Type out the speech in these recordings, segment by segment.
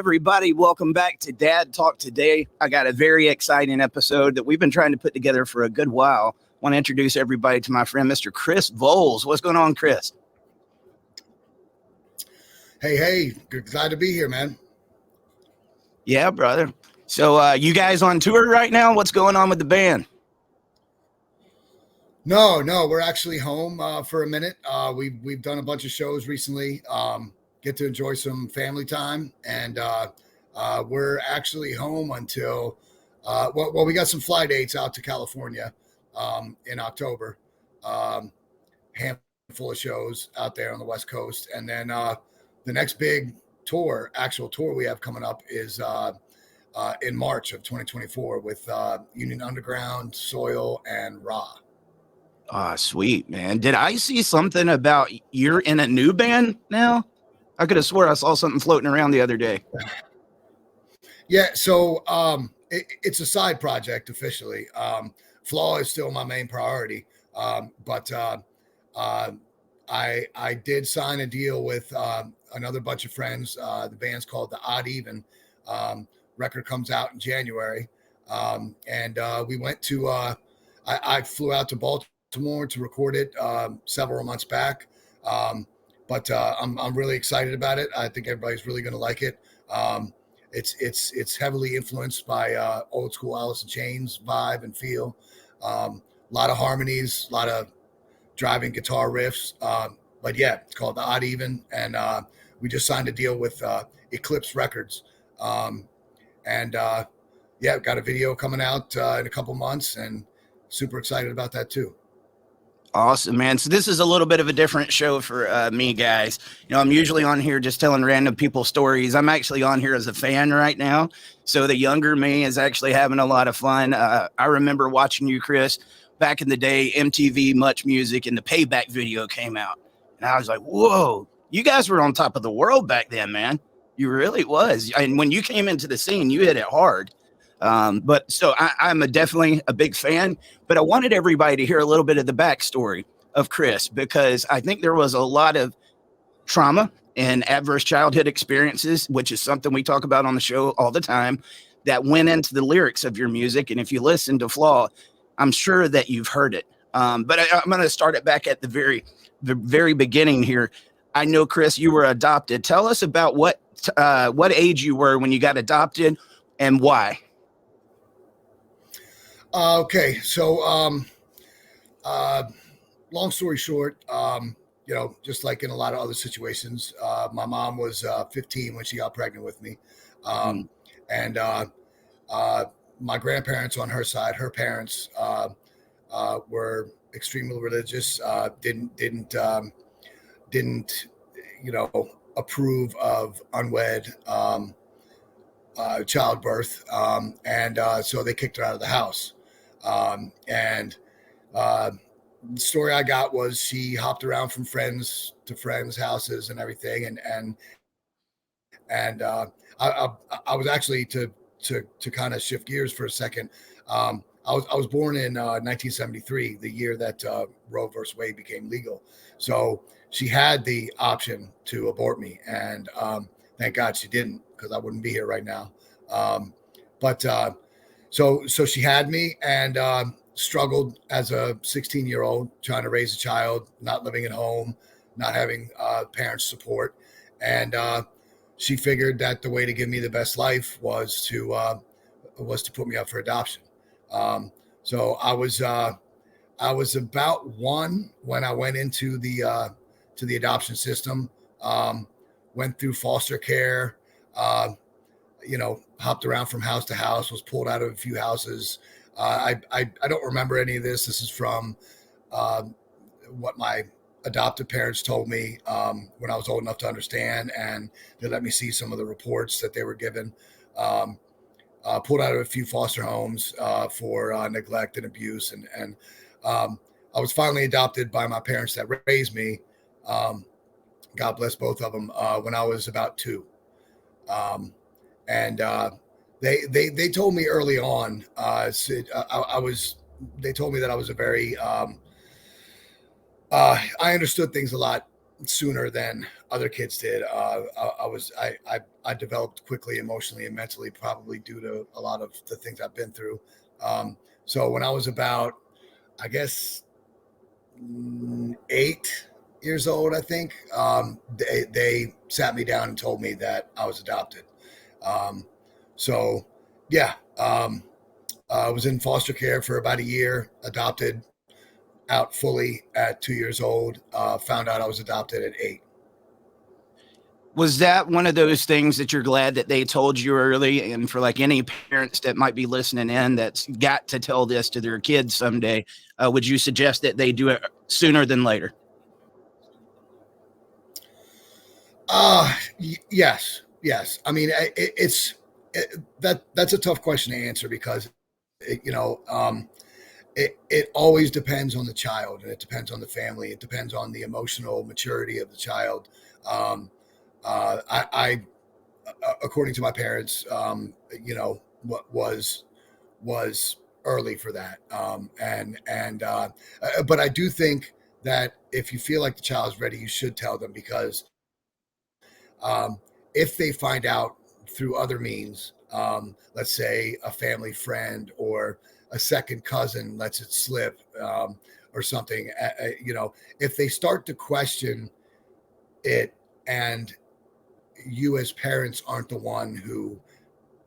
everybody? Welcome back to Dad Talk Today. I got a very exciting episode that we've been trying to put together for a good while. I want to introduce everybody to my friend, Mr. Chris Volz. What's going on, Chris? Hey, glad to be here, man. Yeah, brother. So you guys on tour right now? What's going on with the band? No, we're actually home for a minute. We've done a bunch of shows recently. Get to enjoy some family time, and we're actually home until we got some fly dates out to California in October. Handful of shows out there on the West Coast, and then the next big actual tour we have coming up is in March of 2024 with Union Underground, Soil, and Raw. Ah, sweet, man. Did I see something about you're in a new band now? I could have swore I saw something floating around the other day. Yeah, so it's a side project officially. Flaw is still my main priority, but I did sign a deal with another bunch of friends. The band's called The Odd Even. Record comes out in January, and we went to. I flew out to Baltimore to record it several months back. But I'm really excited about it. I think everybody's really going to like it. It's heavily influenced by old school Alice in Chains vibe and feel. A lot of harmonies, a lot of driving guitar riffs. But yeah, it's called The Odd Even, and we just signed a deal with Eclipse Records. We've got a video coming out in a couple months, and super excited about that too. Awesome, man. So this is a little bit of a different show for me, guys. You know, I'm usually on here just telling random people stories. I'm actually on here as a fan right now. So the younger me is actually having a lot of fun. I remember watching you, Chris, back in the day, MTV, Much Music, and the Payback video came out. And I was like, whoa, you guys were on top of the world back then, man. You really was. And when you came into the scene, you hit it hard. But so I'm definitely a big fan, but I wanted everybody to hear a little bit of the backstory of Chris, because I think there was a lot of trauma and adverse childhood experiences, which is something we talk about on the show all the time, that went into the lyrics of your music. And if you listen to Flaw, I'm sure that you've heard it. But I'm going to start it back at the very beginning here. I know, Chris, you were adopted. Tell us about what age you were when you got adopted and why. Okay, so long story short, just like in a lot of other situations, my mom was 15 when she got pregnant with me, and my grandparents on her side, her parents were extremely religious, didn't approve of unwed childbirth, and so they kicked her out of the house. The story I got was she hopped around from friends to friends' houses and everything. I was actually to kind of shift gears for a second. I was born in 1973, the year that Roe versus Wade became legal. So she had the option to abort me, and thank God she didn't, because I wouldn't be here right now. So she had me, and struggled as a 16-year-old trying to raise a child, not living at home, not having parents' support. And she figured that the way to give me the best life was to put me up for adoption. So I was about one when I went into the adoption system, went through foster care, hopped around from house to house, was pulled out of a few houses. I don't remember any of this. This is from what my adoptive parents told me when I was old enough to understand, and they let me see some of the reports that they were given. Pulled out of a few foster homes for neglect and abuse, and I was finally adopted by my parents that raised me. God bless both of them. When I was about 2. They told me early on, they told me that I was a very, I understood things a lot sooner than other kids did. I developed quickly, emotionally and mentally, probably due to a lot of the things I've been through. So when I was about, I guess, 8 years old, I think, they sat me down and told me that I was adopted. So yeah, I was in foster care for about a year, adopted out fully at 2 years old, found out I was adopted at 8. Was that one of those things that you're glad that they told you early? And for like any parents that might be listening in that's got to tell this to their kids someday, would you suggest that they do it sooner than later? Yes. I mean, that's a tough question to answer because, it always depends on the child, and it depends on the family. It depends on the emotional maturity of the child. Um, I according to my parents, what was early for that. But I do think that if you feel like the child's ready, you should tell them, because um, if they find out through other means, let's say a family friend or a second cousin lets it slip, or something, if they start to question it, and you as parents aren't the one who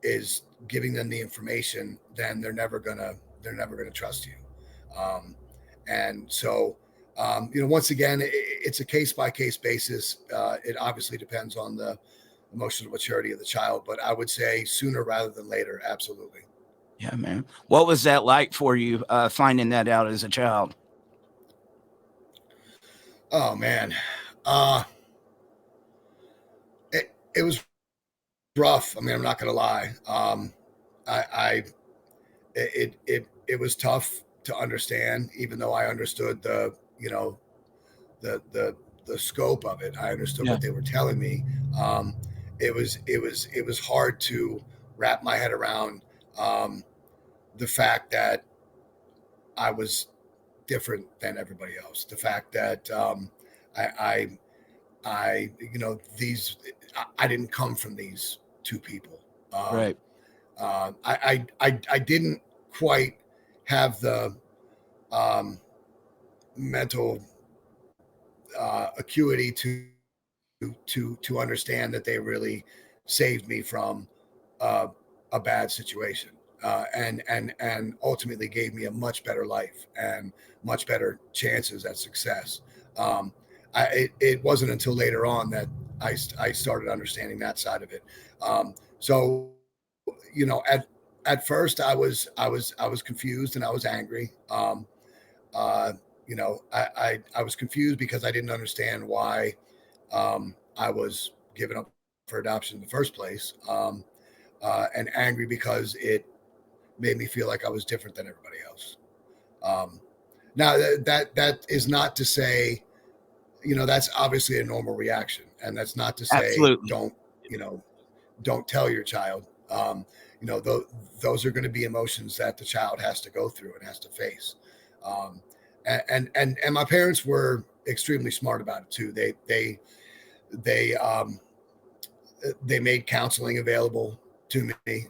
is giving them the information, then they're never gonna trust you. Um, and so, once again, it's a case by case basis. It obviously depends on the emotional maturity of the child, but I would say sooner rather than later. Absolutely. Yeah, man. What was that like for you, finding that out as a child? Oh man, uh, it was rough. I mean, I'm not gonna lie. I it was tough to understand, even though I understood the the the scope of it. I understood Yeah. what they were telling me. Um, it was hard to wrap my head around, um, the fact that I was different than everybody else. The fact that, I these I didn't come from these two people. Um, Right. I didn't quite have the, um, mental, acuity to understand that they really saved me from, uh, a bad situation, and ultimately gave me a much better life and much better chances at success. Um, it wasn't until later on that I started understanding that side of it. So, at first I was confused and I was angry. Uh, I was confused because I didn't understand why, I was given up for adoption in the first place, and angry because it made me feel like I was different than everybody else. Um, Now that is not to say, that's obviously a normal reaction, and that's not to say Absolutely. don't tell your child. You know, th- those are going to be emotions that the child has to go through and has to face. Um, and my parents were extremely smart about it too. They made counseling available to me.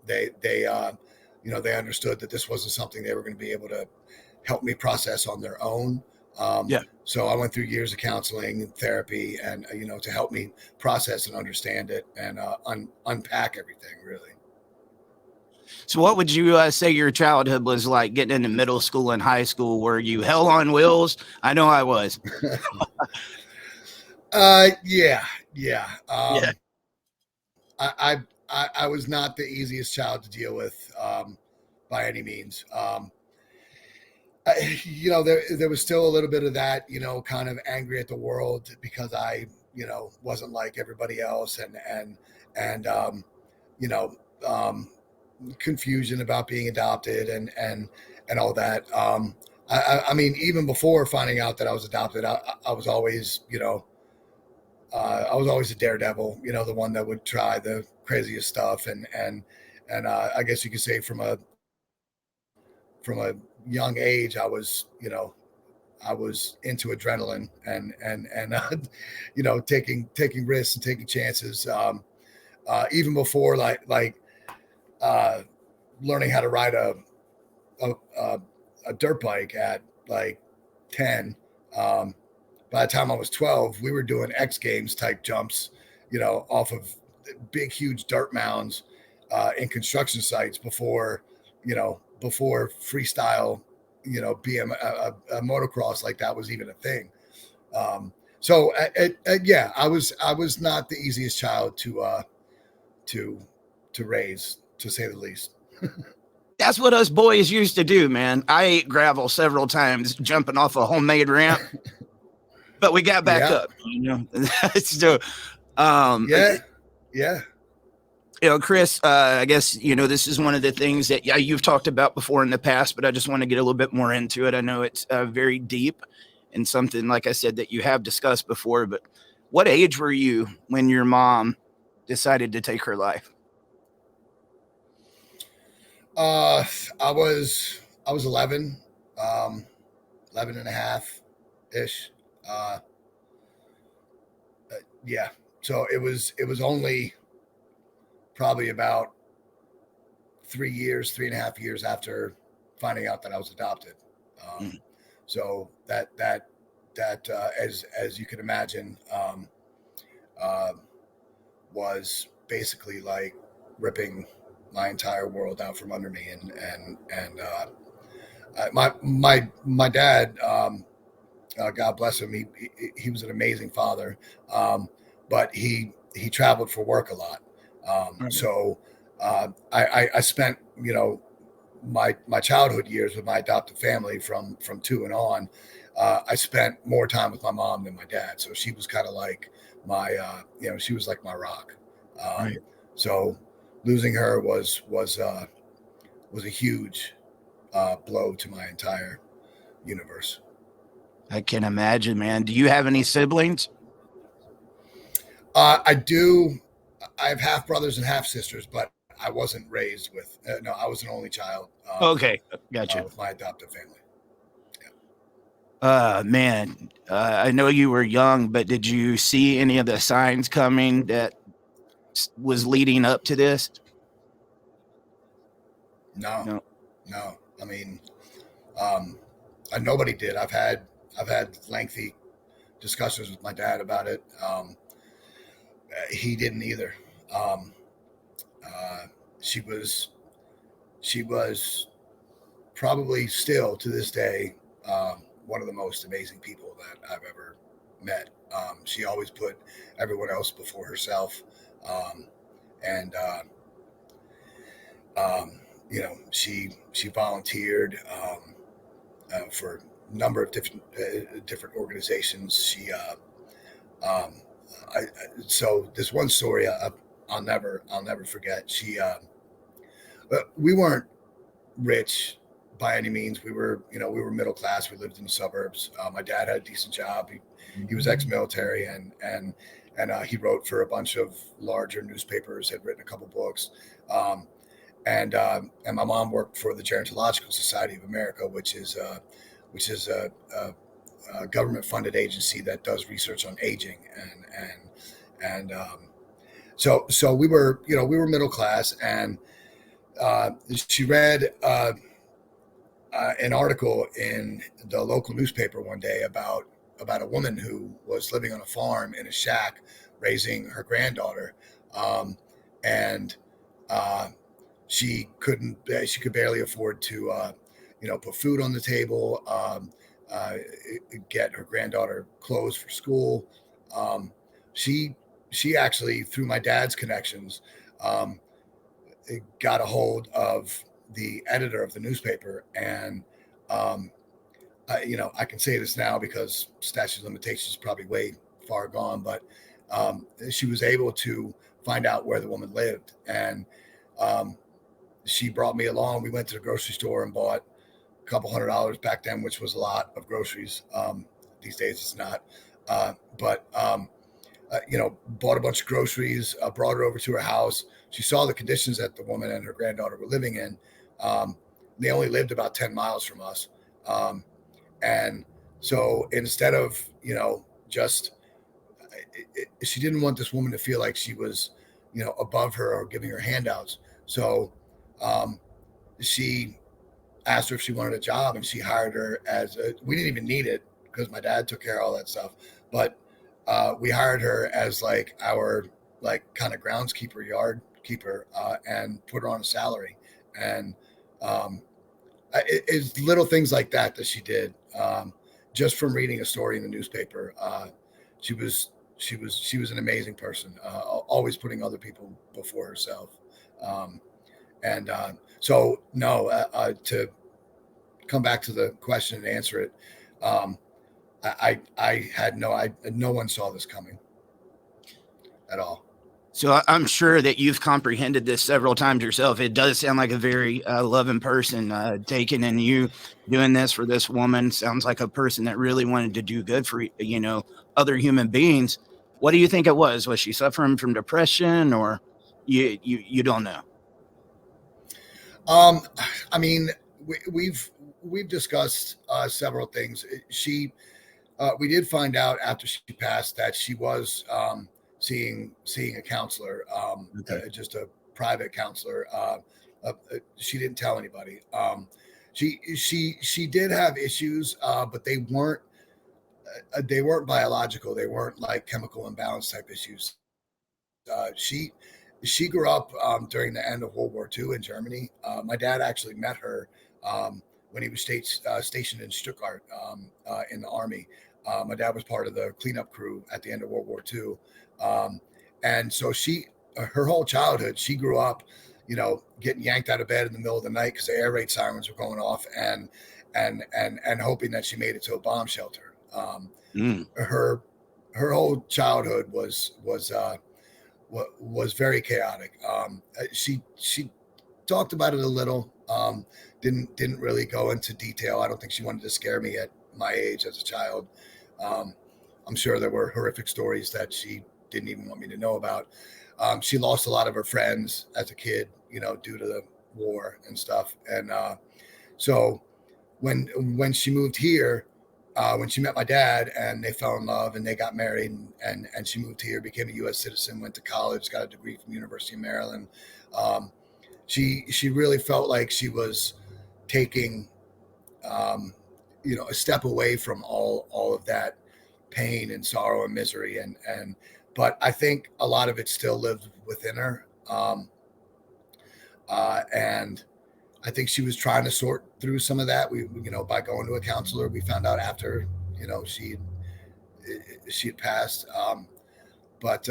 They understood that this wasn't something they were going to be able to help me process on their own. Yeah. So I went through years of counseling and therapy, and to help me process and understand it, and unpack everything, really. So, what would you say your childhood was like getting into middle school and high school? Were you hell on wheels? I know I was. Yeah, yeah. Yeah. I was not the easiest child to deal with, by any means. There was still a little bit of that, kind of angry at the world because I, wasn't like everybody else, and you know, um, confusion about being adopted, and all that. I mean, even before finding out that I was adopted, I was always, I was always a daredevil, the one that would try the craziest stuff, and I guess you could say from a young age, I was, I was into adrenaline and you know, taking risks and taking chances. Even before learning how to ride a dirt bike at like 10. By the time I was 12, we were doing X Games type jumps, you know, off of big, huge dirt mounds in construction sites before freestyle, you know, BM a motocross like that was even a thing. So yeah, I was not the easiest child to raise, to say the least. That's what us boys used to do, man. I ate gravel several times jumping off a homemade ramp, but we got back up, you know. So, yeah. You know, Chris, I guess, you know, this is one of the things that you've talked about before in the past, but I just want to get a little bit more into it. I know it's very deep and something, like I said, that you have discussed before, but what age were you when your mom decided to take her life? I was 11, 11 and a half ish. Yeah. So it was only probably about 3 and a half years after finding out that I was adopted. So that as you can imagine, was basically like ripping my entire world out from under me. And my dad, God bless him, he was an amazing father, but he traveled for work a lot. So I spent, you know, my childhood years with my adopted family from 2 and on. I spent more time with my mom than my dad, so she was kind of like my, you know, she was like my rock. So losing her was a huge blow to my entire universe. I can imagine, man. Do you have any siblings? I do. I have half brothers and half sisters, but I wasn't raised with. No, I was an only child. Okay, gotcha. With my adoptive family. Man, I know you were young, but did you see any of the signs coming that was leading up to this? No. I mean, nobody did. I've had lengthy discussions with my dad about it. He didn't either. She was probably still to this day one of the most amazing people that I've ever met. She always put everyone else before herself, and you know, she volunteered for a number of different organizations. She so this one story I'll never forget. We weren't rich by any means. We were middle class. We lived in the suburbs. My dad had a decent job. He was ex-military and he wrote for a bunch of larger newspapers, had written a couple books. And my mom worked for the Gerontological Society of America, which is a government-funded agency that does research on aging, and so we were middle class, and she read an article in the local newspaper one day about a woman who was living on a farm in a shack raising her granddaughter, and she could barely afford to put food on the table, get her granddaughter clothes for school. She actually, through my dad's connections, got a hold of the editor of the newspaper, and I can say this now because statute of limitations is probably way far gone, but she was able to find out where the woman lived, and she brought me along. We went to the grocery store and bought a couple $100 back then, which was a lot of groceries. These days it's not, but bought a bunch of groceries, brought her over to her house. She saw the conditions that the woman and her granddaughter were living in. They only lived about 10 miles from us. And So instead of, just she didn't want this woman to feel like she was, above her or giving her handouts. So um, she asked her if she wanted a job, and she hired her we didn't even need it because my dad took care of all that stuff. But we hired her as like our like kind of groundskeeper, yard keeper, and put her on a salary. And um, it's little things like that she did. Just from reading a story in the newspaper, she was she was an amazing person, always putting other people before herself. Um, and so no, to come back to the question and answer it, um, I had no one saw this coming at all. So I'm sure that you've comprehended this several times yourself. It does sound like a very loving person, taking and you doing this for this woman. Sounds like a person that really wanted to do good for, other human beings. What do you think it was? Was she suffering from depression, or you don't know? Um, I mean, we've discussed several things. We did find out after she passed that she was seeing a counselor, Okay. just a private counselor. She didn't tell anybody. She did have issues, but they weren't biological. They weren't like chemical imbalance type issues. She grew up during the end of World War II in Germany. My dad actually met her when he was stationed in Stuttgart in the army. My dad was part of the cleanup crew at the end of World War II, and so her whole childhood, she grew up, getting yanked out of bed in the middle of the night because the air raid sirens were going off, and hoping that she made it to a bomb shelter. Mm. Her whole childhood was very chaotic. She talked about it a little. Didn't really go into detail. I don't think she wanted to scare me at my age as a child. I'm sure there were horrific stories that she didn't even want me to know about. She lost a lot of her friends as a kid, due to the war and stuff. And so when she moved here, when she met my dad and they fell in love and they got married, and she moved here, became a U.S. citizen, went to college, got a degree from University of Maryland. She really felt like she was taking, a step away from all of that pain and sorrow and misery, but I think a lot of it still lived within her, and I think she was trying to sort through some of that. By going to a counselor, we found out after, she had passed. But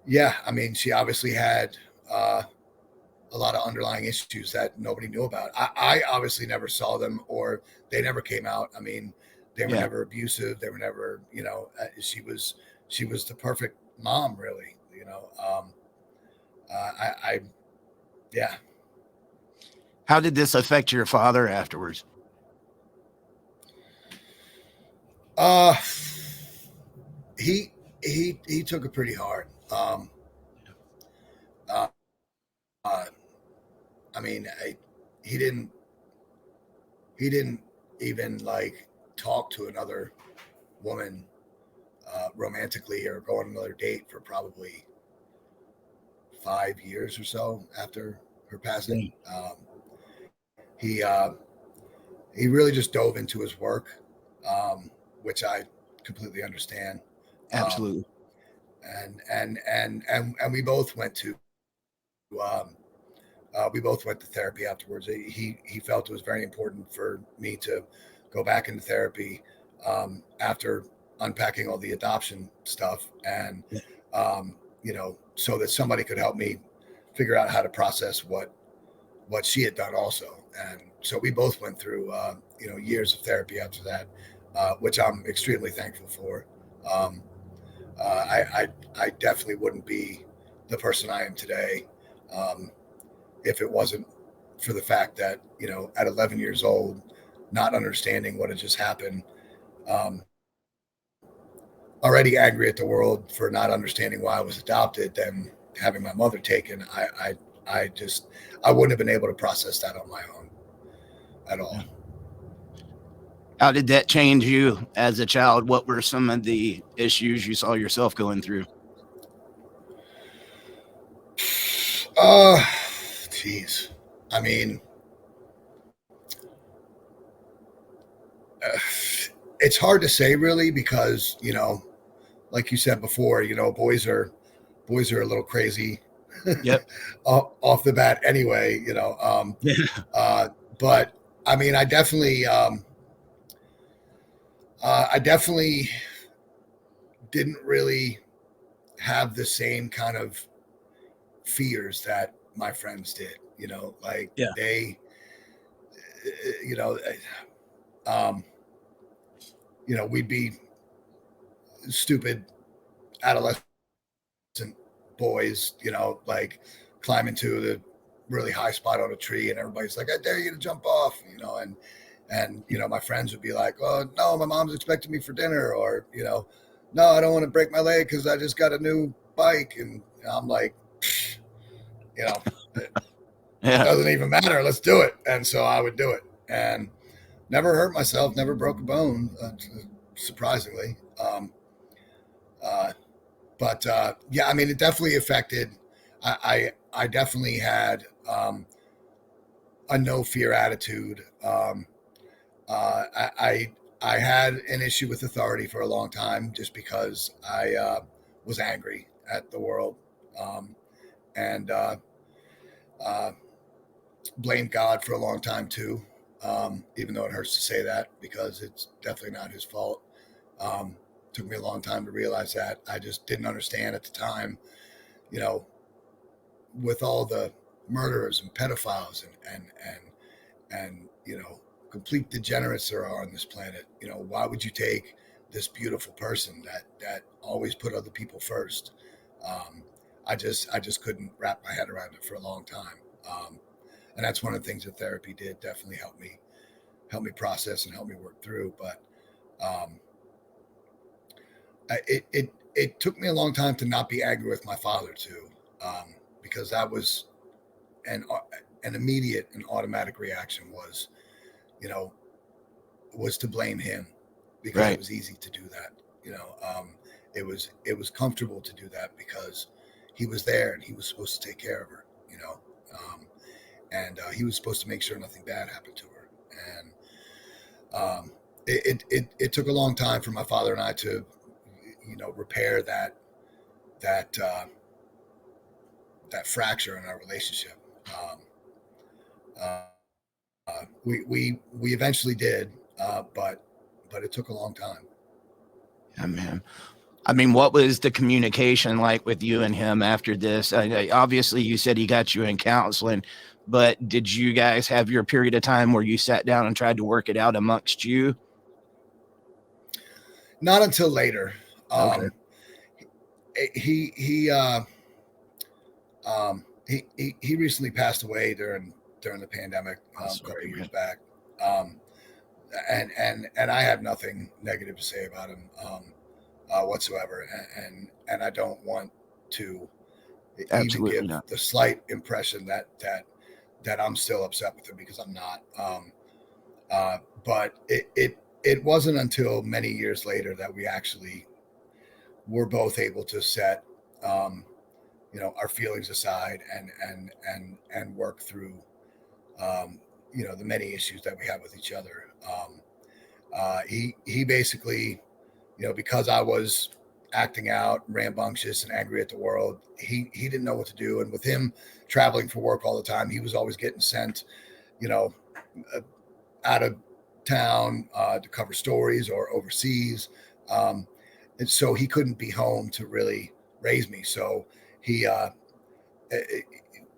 yeah, I mean, she obviously had a lot of underlying issues that nobody knew about. I obviously never saw them, or they never came out. I mean, they were Yeah. never abusive. They were never, she was the perfect mom, really. I yeah. How did this affect your father afterwards? Uh, he took it pretty hard. Uh, uh, I mean, he didn't he didn't even like talk to another woman romantically or go on another date for probably 5 years or so after her passing. He he really just dove into his work, which I completely understand. Um, Absolutely. and um, we both went to therapy afterwards. He felt it was very important for me to go back into therapy after unpacking all the adoption stuff, and Yeah. so that somebody could help me figure out how to process what she had done also. And so we both went through years of therapy after that, which I'm extremely thankful for. Um, I definitely wouldn't be the person I am today if it wasn't for the fact that, at 11 years old, not understanding what had just happened, um, already angry at the world for not understanding why I was adopted, then having my mother taken, I wouldn't have been able to process that on my own at all. Yeah. How did that change you as a child? What were some of the issues you saw yourself going through? Geez. I mean, uh, it's hard to say really because, like you said before, boys are a little crazy Yep. off the bat anyway, Yeah. but I mean, I definitely didn't really have the same kind of fears that my friends did, like Yeah. they, you know, um, we'd be stupid adolescent boys, like climbing to the really high spot on a tree, and everybody's like, "I dare you to jump off," and my friends would be like, "Oh no, my mom's expecting me for dinner," or "No, I don't want to break my leg because I just got a new bike," and I'm like, you know, it Yeah. doesn't even matter. Let's do it. And so I would do it, and never hurt myself, never broke a bone, surprisingly. Uh, but yeah, I mean, it definitely affected. I definitely had a no fear attitude. I had an issue with authority for a long time just because I was angry at the world, um, and uh, blamed God for a long time too. Even though it hurts to say that because it's definitely not his fault. Um, Took me a long time to realize that. I just didn't understand at the time, you know, with all the murderers and pedophiles and complete degenerates there are on this planet. Why would you take this beautiful person that always put other people first? Um, I just couldn't wrap my head around it for a long time. And that's one of the things that therapy did definitely help me process and help me work through. But um, it took me a long time to not be angry with my father too, because that was an an immediate and automatic reaction was, you know, was to blame him because it Right. was easy to do that. It was comfortable to do that because he was there and he was supposed to take care of her. And he was supposed to make sure nothing bad happened to her. And it took a long time for my father and I to, repair that that fracture in our relationship. Um, uh, we eventually did, but it took a long time. Yeah, man. I mean, what was the communication like with you and him after this? Obviously, you said he got you in counseling, but did you guys have your period of time where you sat down and tried to work it out amongst you? Not until later. Okay. Um, he recently passed away during the pandemic I'm a couple sorry, of years man. back. Um, and I have nothing negative to say about him whatsoever, and I don't want to even Absolutely give not. the slight impression that I'm still upset with him because I'm not. But it wasn't until many years later that we actually were both able to set um, our feelings aside and work through the many issues that we have with each other. He basically, because I was acting out, rambunctious, and angry at the world, he didn't know what to do. And with him traveling for work all the time, he was always getting sent, you know, uh, out of town to cover stories or overseas, and so he couldn't be home to really raise me. So he eh, eh,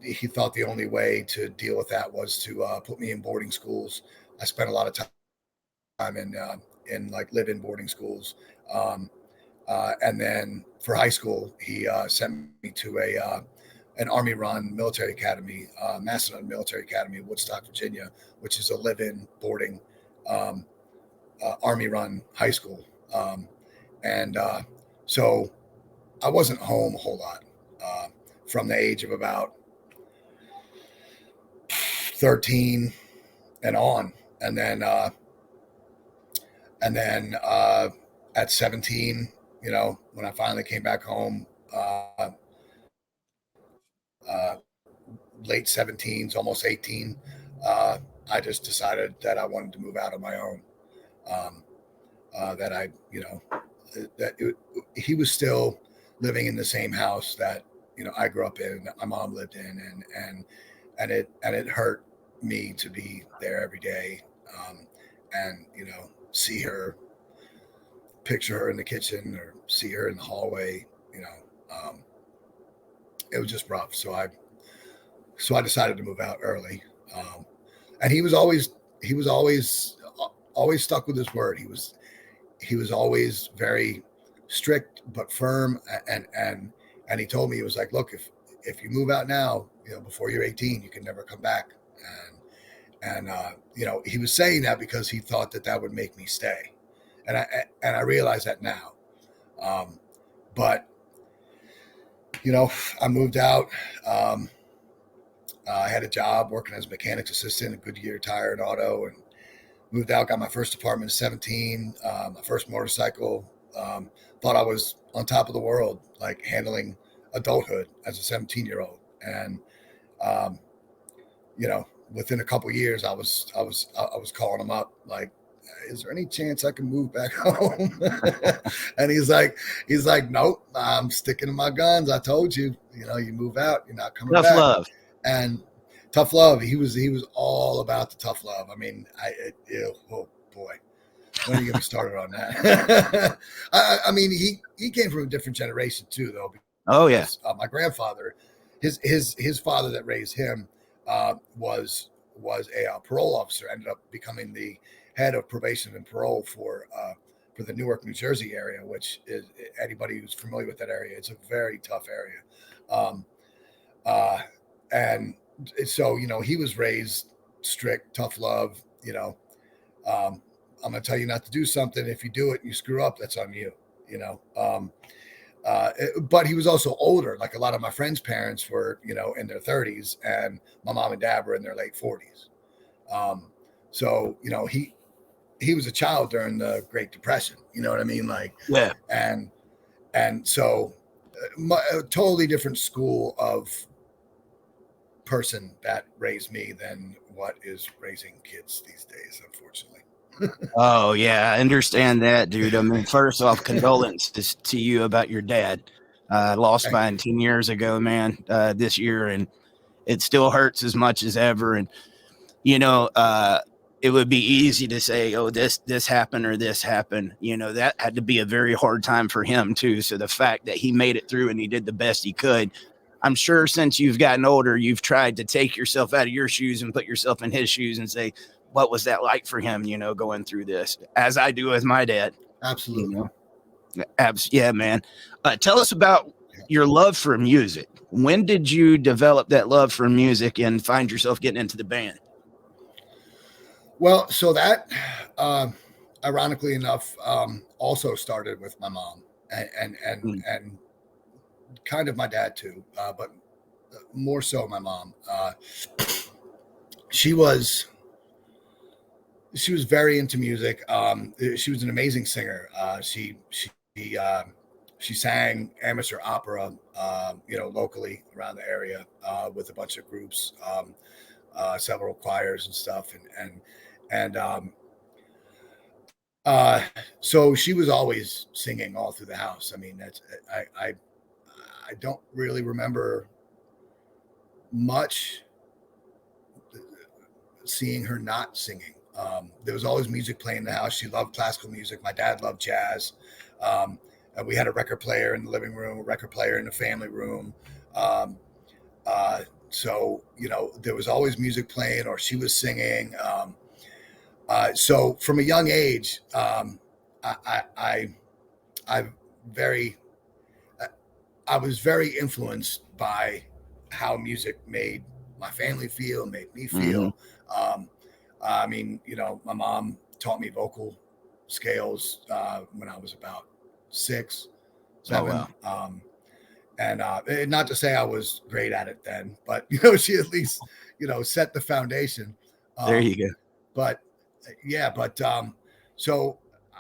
he thought the only way to deal with that was to put me in boarding schools. I spent a lot of time in like live-in boarding schools. Um, and then for high school, he sent me to an Army-run military academy, Macedon Military Academy in Woodstock, Virginia, which is a live-in boarding um, Army-run high school. And so I wasn't home a whole lot uh, from the age of about 13 and on. And then And then at 17, when I finally came back home, late 17s, almost 18, I just decided that I wanted to move out on my own. That I, he was still living in the same house that I grew up in, that my mom lived in, and it hurt me to be there every day, and see her, picture her in the kitchen or see her in the hallway. It was just rough. So I decided to move out early, and he was always stuck with his word. He was always very strict but firm, and he told me, he was like, look, if you move out now, before you're 18, you can never come back. And he was saying that because he thought that would make me stay, and I realize that now. But I moved out. I had a job working as a mechanic's assistant at Goodyear Tire and Auto, and moved out, got my first apartment at 17, my first motorcycle. Thought I was on top of the world, like handling adulthood as a 17-year-old. And, within a couple of years, I was calling him up, like, is there any chance I can move back home? And he's like, nope, I'm sticking to my guns. I told you, you move out, you're not coming back. Tough love. And tough love. He was all about the tough love. I mean, oh boy, when are you get me started on that? I mean, he came from a different generation too, though. Oh yeah. My grandfather, his father that raised him, was a parole officer. Ended up becoming the head of probation and parole for the Newark, New Jersey area, which is, anybody who's familiar with that area, it's a very tough area. And so, he was raised strict, tough love. I'm going to tell you not to do something. If you do it and you screw up, that's on you, but he was also older. Like a lot of my friends' parents were, in their 30s, and my mom and dad were in their late 40s. So, he was a child during the Great Depression. You know what I mean? Like, yeah. And so a totally different school of person that raised me than what is raising kids these days, unfortunately. Oh yeah, I understand that, dude. I mean, first off, condolences to you about your dad. Lost mine 10 years ago, man, this year, and it still hurts as much as ever. And it would be easy to say, oh, this happened or this happened. That had to be a very hard time for him too. So the fact that he made it through and he did the best he could, I'm sure since you've gotten older, you've tried to take yourself out of your shoes and put yourself in his shoes and say, what was that like for him, going through this, as I do with my dad. Absolutely. Yeah, man. Tell us about your love for music. When did you develop that love for music and find yourself getting into the band? Well, so that, ironically enough, also started with my mom and kind of my dad too, but more so my mom. She was very into music. She was an amazing singer. She sang amateur opera, locally around the area, with a bunch of groups, several choirs and stuff. So she was always singing all through the house. I mean, I don't really remember much seeing her not singing. There was always music playing in the house. She loved classical music. My dad loved jazz. And we had a record player in the living room, a record player in the family room. So, there was always music playing, or she was singing. So from a young age, I was very influenced by how music made my family feel, made me feel. I mean, my mom taught me vocal scales when I was about 6, 7. Oh, wow. And not to say I was great at it then, but she at least set the foundation. There you go. But yeah, so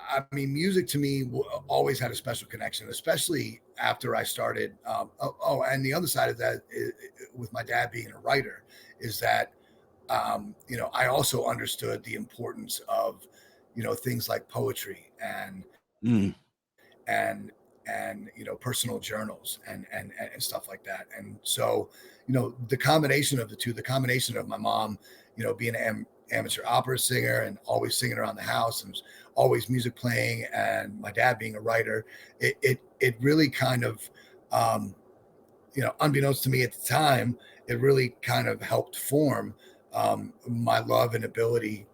I mean, music to me always had a special connection, especially after I started. And the other side of that, with my dad being a writer, is that I also understood the importance of things like poetry Mm. and personal journals and stuff like that. And so the combination of the two, the combination of my mom being an amateur opera singer and always singing around the house and always music playing, and my dad being a writer, it really kind of unbeknownst to me at the time, it really kind of helped form my love and ability,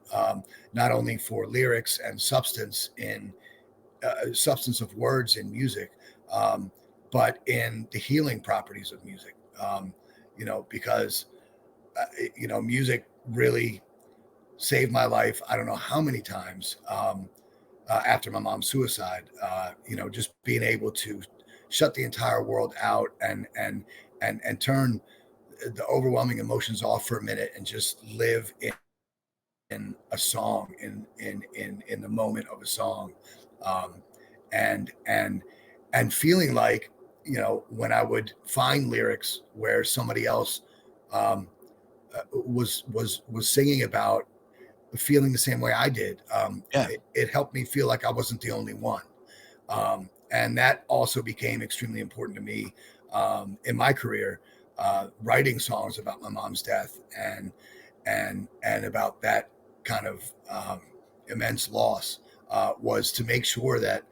not only for lyrics and substance of words in music, but in the healing properties of music. Because music really saved my life. I don't know how many times after my mom's suicide. Just being able to shut the entire world out and turn the overwhelming emotions off for a minute and just live in a song, in the moment of a song, um, and feeling like when I would find lyrics where somebody else um, was singing about feeling the same way I did, Yeah. it helped me feel like I wasn't the only one, and that also became extremely important to me in my career, writing songs about my mom's death and about that kind of immense loss, was to make sure that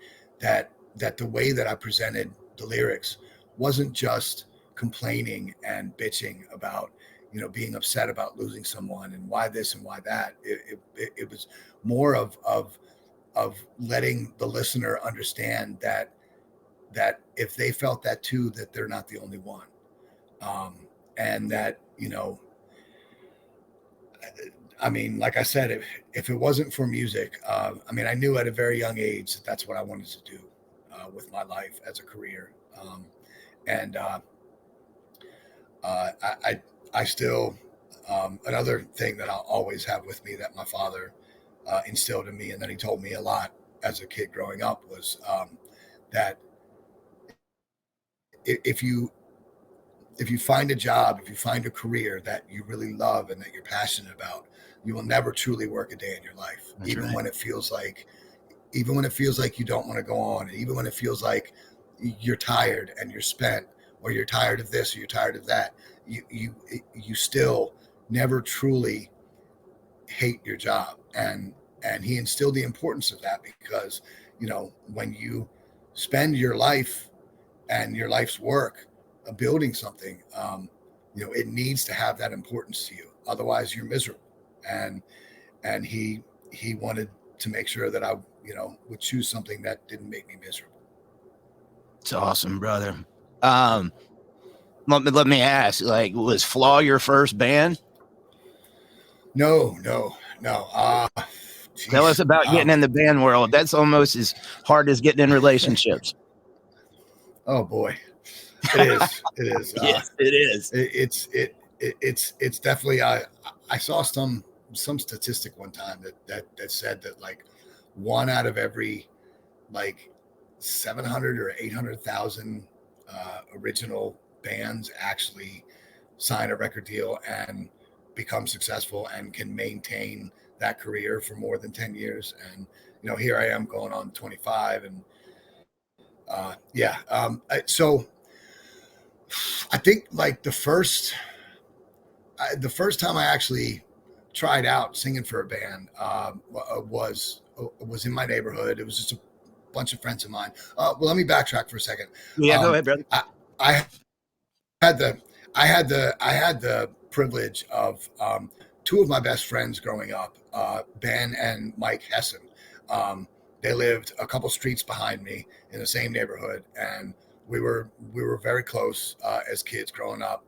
the way that I presented the lyrics wasn't just complaining and bitching about being upset about losing someone and why this and why that. It was more of letting the listener understand that if they felt that too, that they're not the only one, and that I mean, like I said, if it wasn't for music, I knew at a very young age that that's what I wanted to do with my life as a career. And I still, another thing that I'll always have with me that my father instilled in me, and that he told me a lot as a kid growing up, was that if you find a job, if you find a career that you really love and that you're passionate about, you will never truly work a day in your life. That's Even right. when it feels like you don't want to go on, and even when it feels like you're tired and you're spent, or you're tired of this or you're tired of that, you still never truly hate your job. And he instilled the importance of that, because when you spend your life and your life's work building something, it needs to have that importance to you. Otherwise, you're miserable. And he wanted to make sure that I, would choose something that didn't make me miserable. It's awesome, brother. Um, let me ask, like, was Flaw your first band? No. Tell us Geez. about getting in the band world. That's almost as hard as getting in relationships. Oh boy, it is. It is. Yes, it is. It's definitely. I saw some statistic one time that said that like one out of every like 700 or 800,000 original bands actually sign a record deal and become successful and can maintain that career for more than 10 years. And here I am going on 25, and so I think like the first time I actually tried out singing for a band was in my neighborhood. It was just a bunch of friends of mine. Well, let me backtrack for a second. Yeah, go ahead, brother. I had the privilege of two of my best friends growing up, Ben and Mike Hessen. They lived a couple streets behind me in the same neighborhood, and we were very close as kids growing up.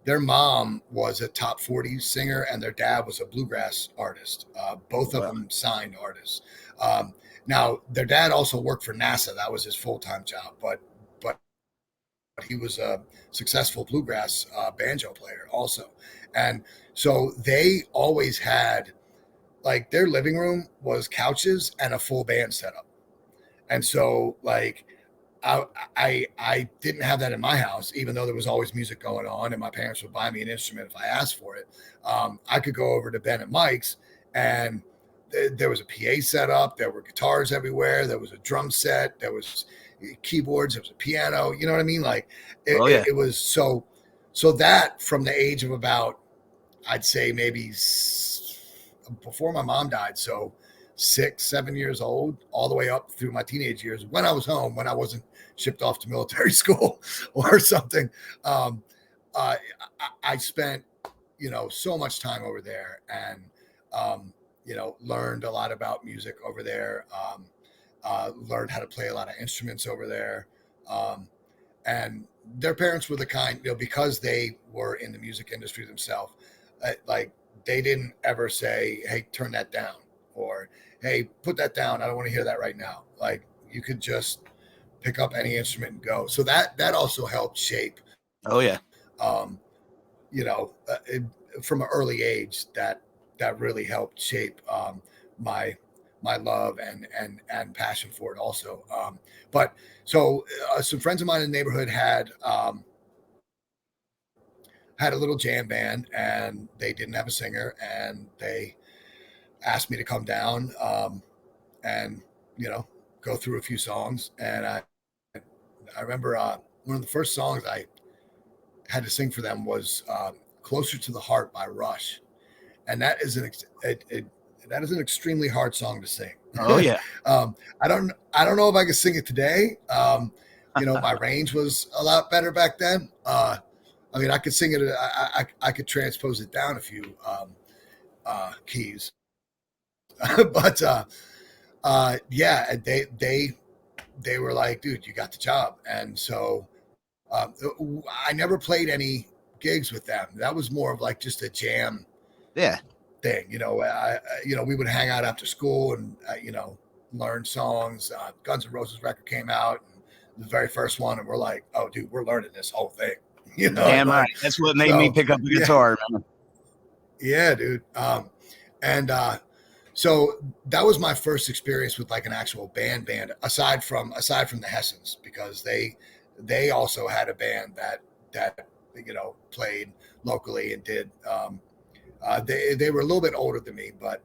Their mom was a top 40 singer, and their dad was a bluegrass artist. Both of them signed artists. Now, their dad also worked for NASA. That was his full-time job, but he was a successful bluegrass banjo player also. And so they always had like their living room was couches and a full band setup. And so like I didn't have that in my house, even though there was always music going on and my parents would buy me an instrument if I asked for it. I could go over to Ben and Mike's and there was a PA set up. There were guitars everywhere. There was a drum set. There was keyboards. There was a piano. You know what I mean? Like it was so that from the age of about, I'd say maybe before my mom died. So 6, 7 years old, all the way up through my teenage years, when I was home, when I wasn't shipped off to military school or something. I spent, so much time over there and, learned a lot about music over there, learned how to play a lot of instruments over there. And their parents were the kind, because they were in the music industry themselves, like they didn't ever say, hey, turn that down, or, hey, put that down. I don't want to hear that right now. Like you could just pick up any instrument and go. So that also helped shape. Oh yeah. From an early age, that really helped shape my love and passion for it also. But so some friends of mine in the neighborhood had a little jam band, and they didn't have a singer, and they asked me to come down and go through a few songs. And I remember one of the first songs I had to sing for them was "Closer to the Heart" by Rush, and that is an extremely hard song to sing. Oh yeah. I don't know if I could sing it today. My range was a lot better back then. I mean, I could sing it. I could transpose it down a few keys, but yeah, they were like, dude, you got the job. And so I never played any gigs with them. That was more of like just a jam thing. We would hang out after school and learn songs. Guns N' Roses record came out, and the very first one, and we're like, oh dude, we're learning this whole thing. Damn right. That's what made me pick up a guitar. Yeah, dude. So that was my first experience with like an actual band, aside from the Hessens, because they also had a band that played locally and did. They were a little bit older than me, but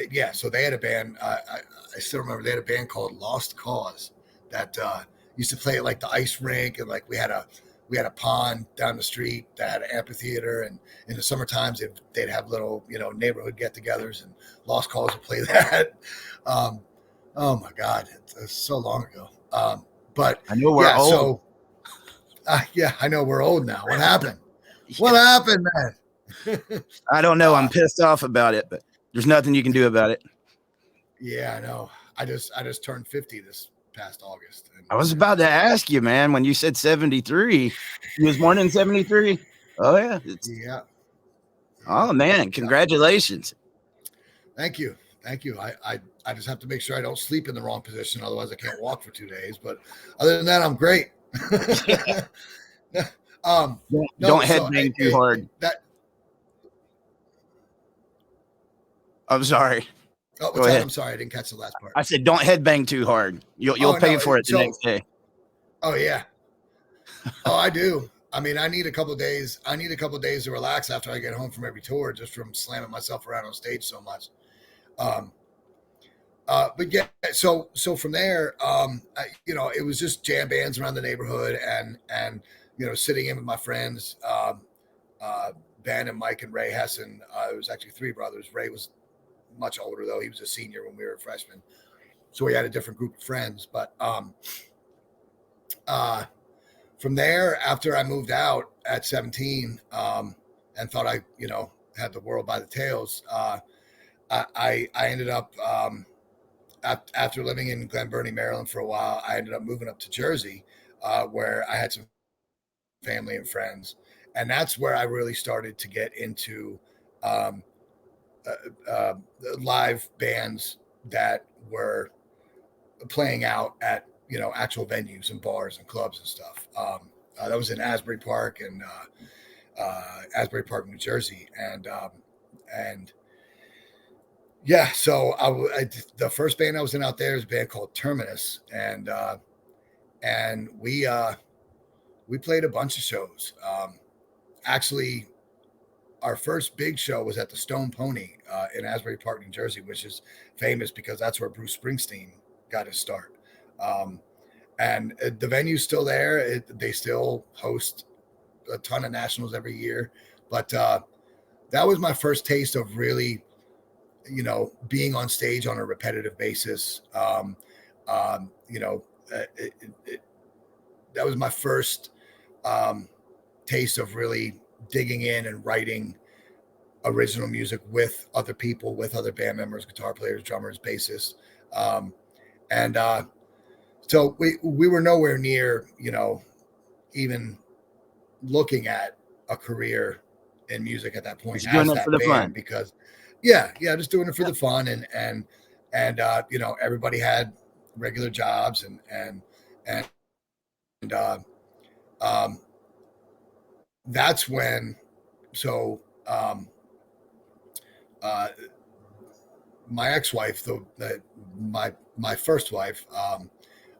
yeah. So they had a band. I still remember they had a band called Lost Cause that used to play at like the ice rink, and like we had a pond down the street that had an amphitheater, and in the summer times they'd have little neighborhood get-togethers, and Lost Cause would play that. Oh my God, it's so long ago. But I know we're old. So yeah, I know we're old now. What happened? What happened, man? I don't know. I'm pissed off about it, but there's nothing you can do about it. Yeah, I know. I just turned 50 this past August. And I was about to ask you, man, when you said 73, you was born in 73. Oh yeah. Yeah. Oh man, congratulations. Thank you. I just have to make sure I don't sleep in the wrong position. Otherwise I can't walk for 2 days. But other than that, I'm great. Don't headbang too hard. I'm sorry. Oh, what's that? I'm sorry, I didn't catch the last part. I said don't headbang too hard. You'll pay for it the next day. Oh yeah. Oh, I do. I mean, I need a couple of days. I need a couple of days to relax after I get home from every tour, just from slamming myself around on stage so much. But yeah, so from there, it was just jam bands around the neighborhood, and sitting in with my friends, Ben and Mike and Ray Hessen. It was actually 3 brothers. Ray was much older though; he was a senior when we were freshmen, so we had a different group of friends. But from there, after I moved out at 17, and thought I had the world by the tails, I ended up. After living in Glen Burnie, Maryland for a while, I ended up moving up to Jersey, where I had some family and friends. And that's where I really started to get into live bands that were playing out at, actual venues and bars and clubs and stuff. That was in Asbury Park, New Jersey. And yeah, so the first band I was in out there is a band called Terminus, and we played a bunch of shows. Actually, our first big show was at the Stone Pony in Asbury Park, New Jersey, which is famous because that's where Bruce Springsteen got his start. And the venue's still there. They still host a ton of nationals every year. But that was my first taste of really, being on stage on a repetitive basis. That was my first taste of really digging in and writing original music with other people, with other band members, guitar players, drummers, bassists. So we were nowhere near, even looking at a career in music at that point Just doing as it that for the band, fun. because just doing it for the fun, and everybody had regular jobs, and that's when, my ex-wife, my first wife,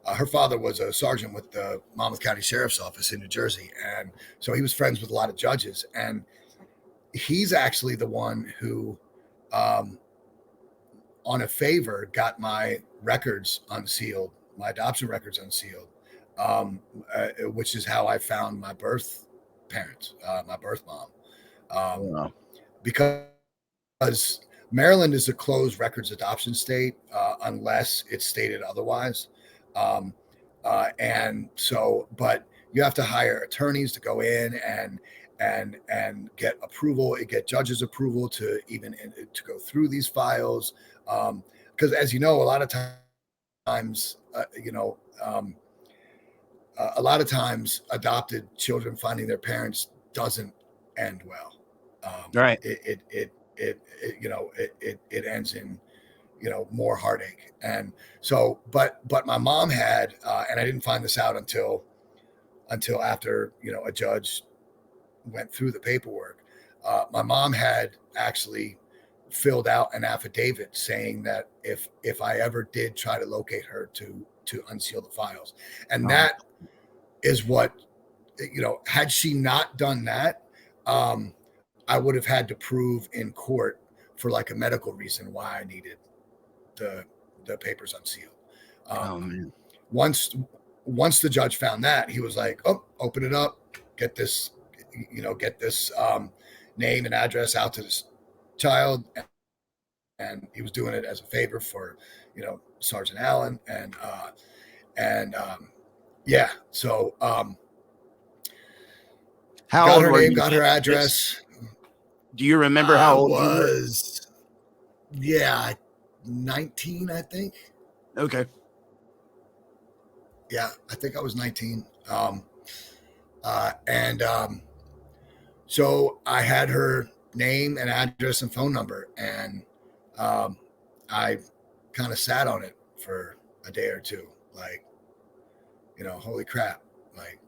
her father was a sergeant with the Monmouth County Sheriff's Office in New Jersey, and so he was friends with a lot of judges, and he's actually the one who, on a favor, got my records unsealed, my adoption records unsealed, which is how I found my birth parents, my birth mom, Wow. because Maryland is a closed records adoption state unless it's stated otherwise. And so, but you have to hire attorneys to go in and get approval, get judges' approval to even to go through these files. Because as you know, a lot of times, a lot of times adopted children finding their parents doesn't end well. Right. It ends in, more heartache. And so, but my mom had, and I didn't find this out until after, a judge went through the paperwork. My mom had actually filled out an affidavit saying that if I ever did try to locate her to unseal the files, and that is what, had she not done that, I would have had to prove in court for like a medical reason why I needed the papers unsealed. Man. Once the judge found that, he was like, "Oh, open it up, get this name and address out to this child," and he was doing it as a favor for, Sergeant Allen, so How got old her were name, you? got her address. Do you remember how old you were? 19, I think. Okay. Yeah, I think I was 19. So I had her name and address and phone number, and I kind of sat on it for a day or two, like, holy crap, like,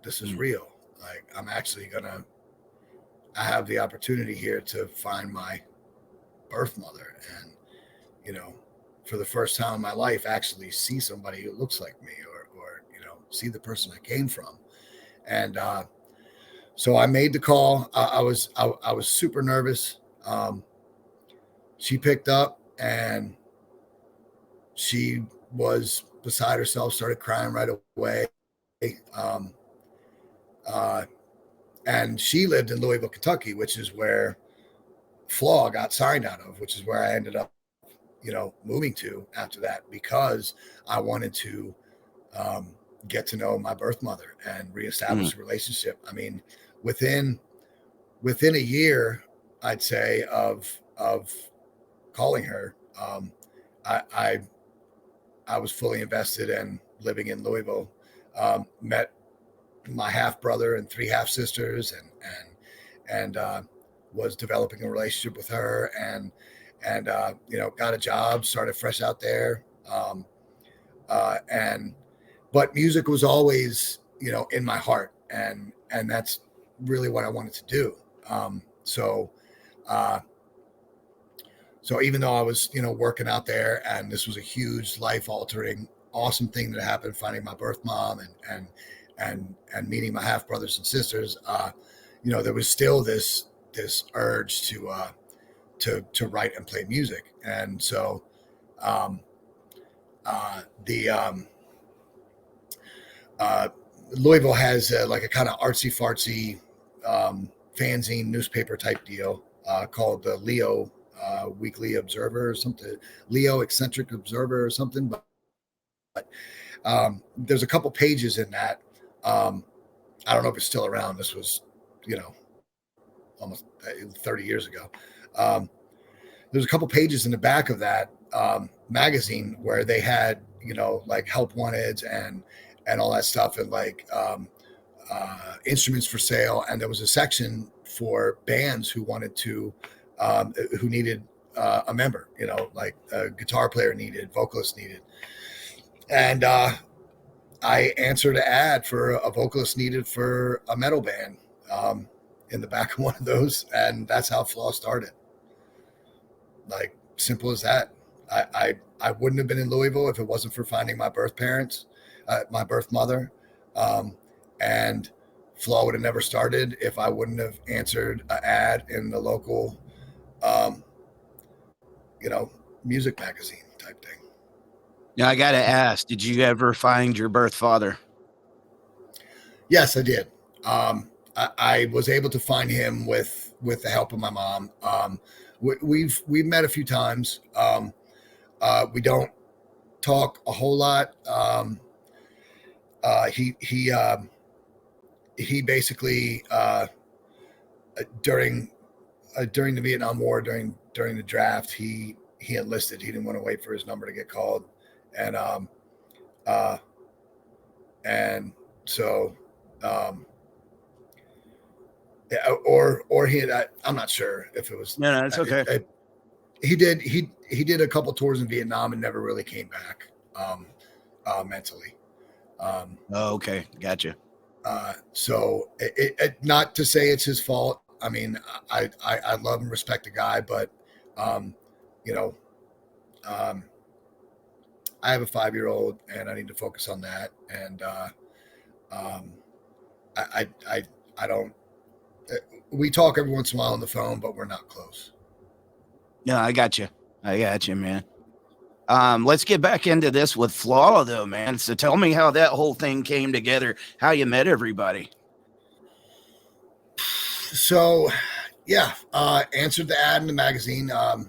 this is real. Like, I have the opportunity here to find my birth mother, and, for the first time in my life, actually see somebody who looks like me, or see the person I came from. And so I made the call. I was super nervous. She picked up, and she was beside herself, started crying right away. And she lived in Louisville, Kentucky, which is where Flaw got signed out of, which is where I ended up, moving to after that, because I wanted to get to know my birth mother and reestablish a relationship. I mean, within a year, I'd say, of calling her, I was fully invested in living in Louisville. Met my half brother and 3 half sisters, and was developing a relationship with her, and got a job, started fresh out there. But music was always, in my heart, and that's really what I wanted to do. So So even though I was, working out there, and this was a huge life altering, awesome thing that happened, finding my birth mom and meeting my half brothers and sisters, there was still this urge to write and play music. And so, the Louisville has like a kind of artsy fartsy fanzine newspaper type deal called the Leo Weekly Observer or something, Leo Eccentric Observer or something. But there's a couple pages in that. I don't know if it's still around. This was, almost 30 years ago. There's a couple pages in the back of that magazine where they had, like help wanteds and all that stuff, and like instruments for sale. And there was a section for bands who wanted to, who needed a member, like a guitar player needed, vocalist needed. And I answered an ad for a vocalist needed for a metal band in the back of one of those. And that's how Flaw started. Like, simple as that. I wouldn't have been in Louisville if it wasn't for finding my birth parents, my birth mother. And Flaw would have never started if I wouldn't have answered an ad in the local, music magazine type thing. Now I got to ask, did you ever find your birth father? Yes, I did. I was able to find him with the help of my mom. We've met a few times. We don't talk a whole lot. He basically during the Vietnam War, during the draft, he enlisted. He didn't want to wait for his number to get called, and so. Or he had, I'm not sure if it was. No, it's okay. He did a couple tours in Vietnam and never really came back mentally. Okay, gotcha. So it not to say it's his fault. I mean, I love and respect the guy, but I have a 5-year-old and I need to focus on that. And I don't. We talk every once in a while on the phone, but we're not close. No, I got you, man. Let's get back into this with Flaw, though, man. So tell me how that whole thing came together, how you met everybody. So, yeah, answered the ad in the magazine. I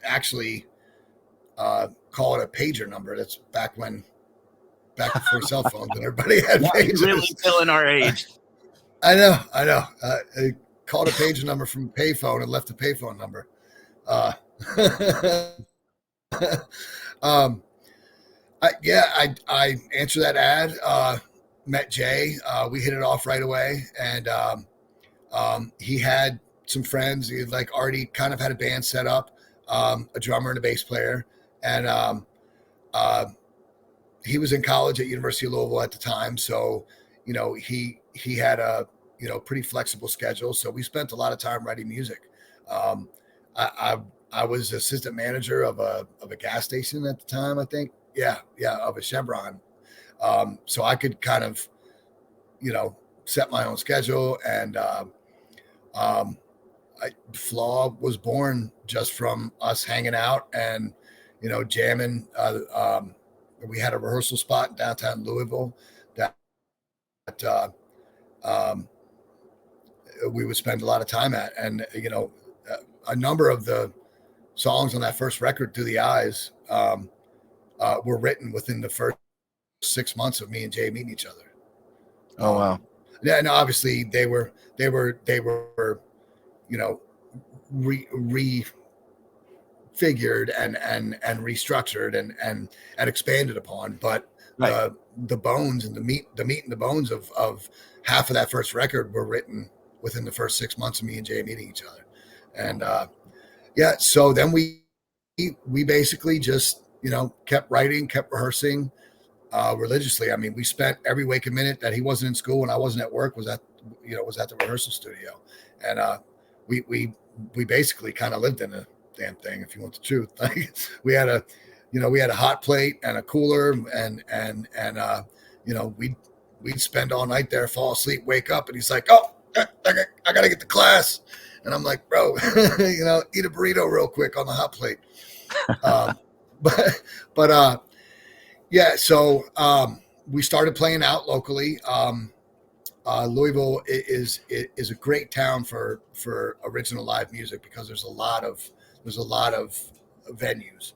actually call it a pager number. That's back before cell phones and everybody had pagers. Really filling our age. I know. I called a pager number from a payphone and left a payphone number. I answered that ad, met Jay. We hit it off right away. And he had some friends. He had like already kind of had a band set up, a drummer and a bass player. And he was in college at University of Louisville at the time. So, he had a, pretty flexible schedule. So we spent a lot of time writing music. I was assistant manager of a gas station at the time, I think. Yeah, of a Chevron. So I could kind of, set my own schedule. And Flaw was born just from us hanging out and, jamming. We had a rehearsal spot in downtown Louisville that we would spend a lot of time at. And, a number of the songs on that first record, Through the Eyes, were written within the first 6 months of me and Jay meeting each other. Oh, wow. Yeah, and obviously they were, refigured and restructured and expanded upon, but right. The bones and the meat and the bones of half of that first record were written within the first 6 months of me and Jay meeting each other. And so then we basically just, kept writing, kept rehearsing religiously. I mean, we spent every waking minute that he wasn't in school and I wasn't at work was at the rehearsal studio. And we basically kind of lived in damn thing, if you want the truth. Like we had a hot plate and a cooler, and we'd spend all night there, fall asleep, wake up, and he's like, "Oh, I gotta get to class," and I'm like, "Bro, eat a burrito real quick on the hot plate." But yeah, so we started playing out locally. Louisville is a great town for original live music because there's a lot of venues,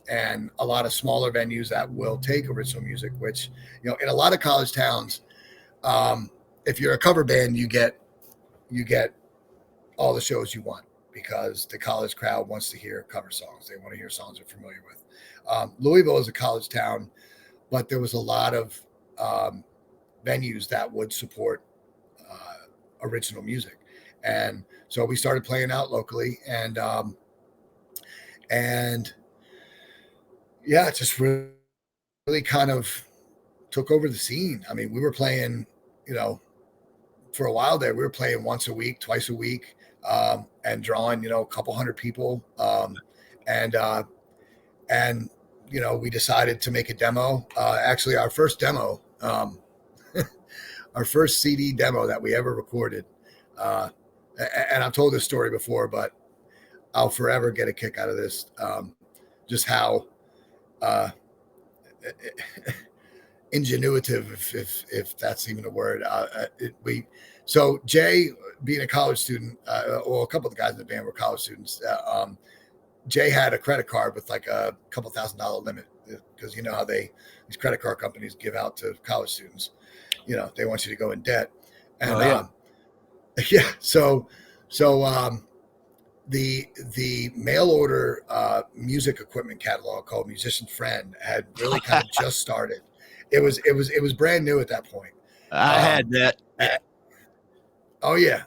and a lot of smaller venues that will take original music. Which in a lot of college towns, if you're a cover band, you get all the shows you want because the college crowd wants to hear cover songs. They want to hear songs they're familiar with. Louisville is a college town, but there was a lot of venues that would support original music, and so we started playing out locally, and yeah, it just really kind of took over the scene. I mean, we were playing, for a while there, we were playing once a week, twice a week, and drawing, a couple hundred people, and we decided to make a demo. Actually, our first demo. Our first CD demo that we ever recorded. And I've told this story before, but I'll forever get a kick out of this. Just how ingenuitive, if that's even a word. So Jay, being a college student, a couple of the guys in the band were college students. Jay had a credit card with like a couple $1,000 limit because you know how these credit card companies give out to college students. They want you to go in debt. And So the mail order music equipment catalog called Musician Friend had really kind of just started. It was brand new at that point. I had that. Oh yeah.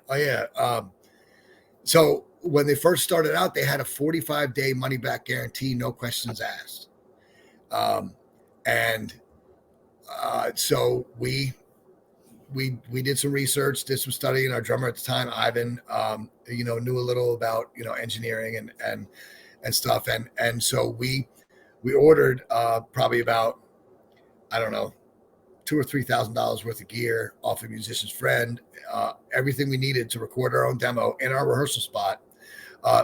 So when they first started out, they had a 45-day money back guarantee, no questions asked. So we did some research, did some studying. Our drummer at the time, Ivan, knew a little about, engineering and stuff. And so we ordered probably about, I don't know, $2,000 or $3,000 worth of gear off of Musician's Friend, everything we needed to record our own demo in our rehearsal spot,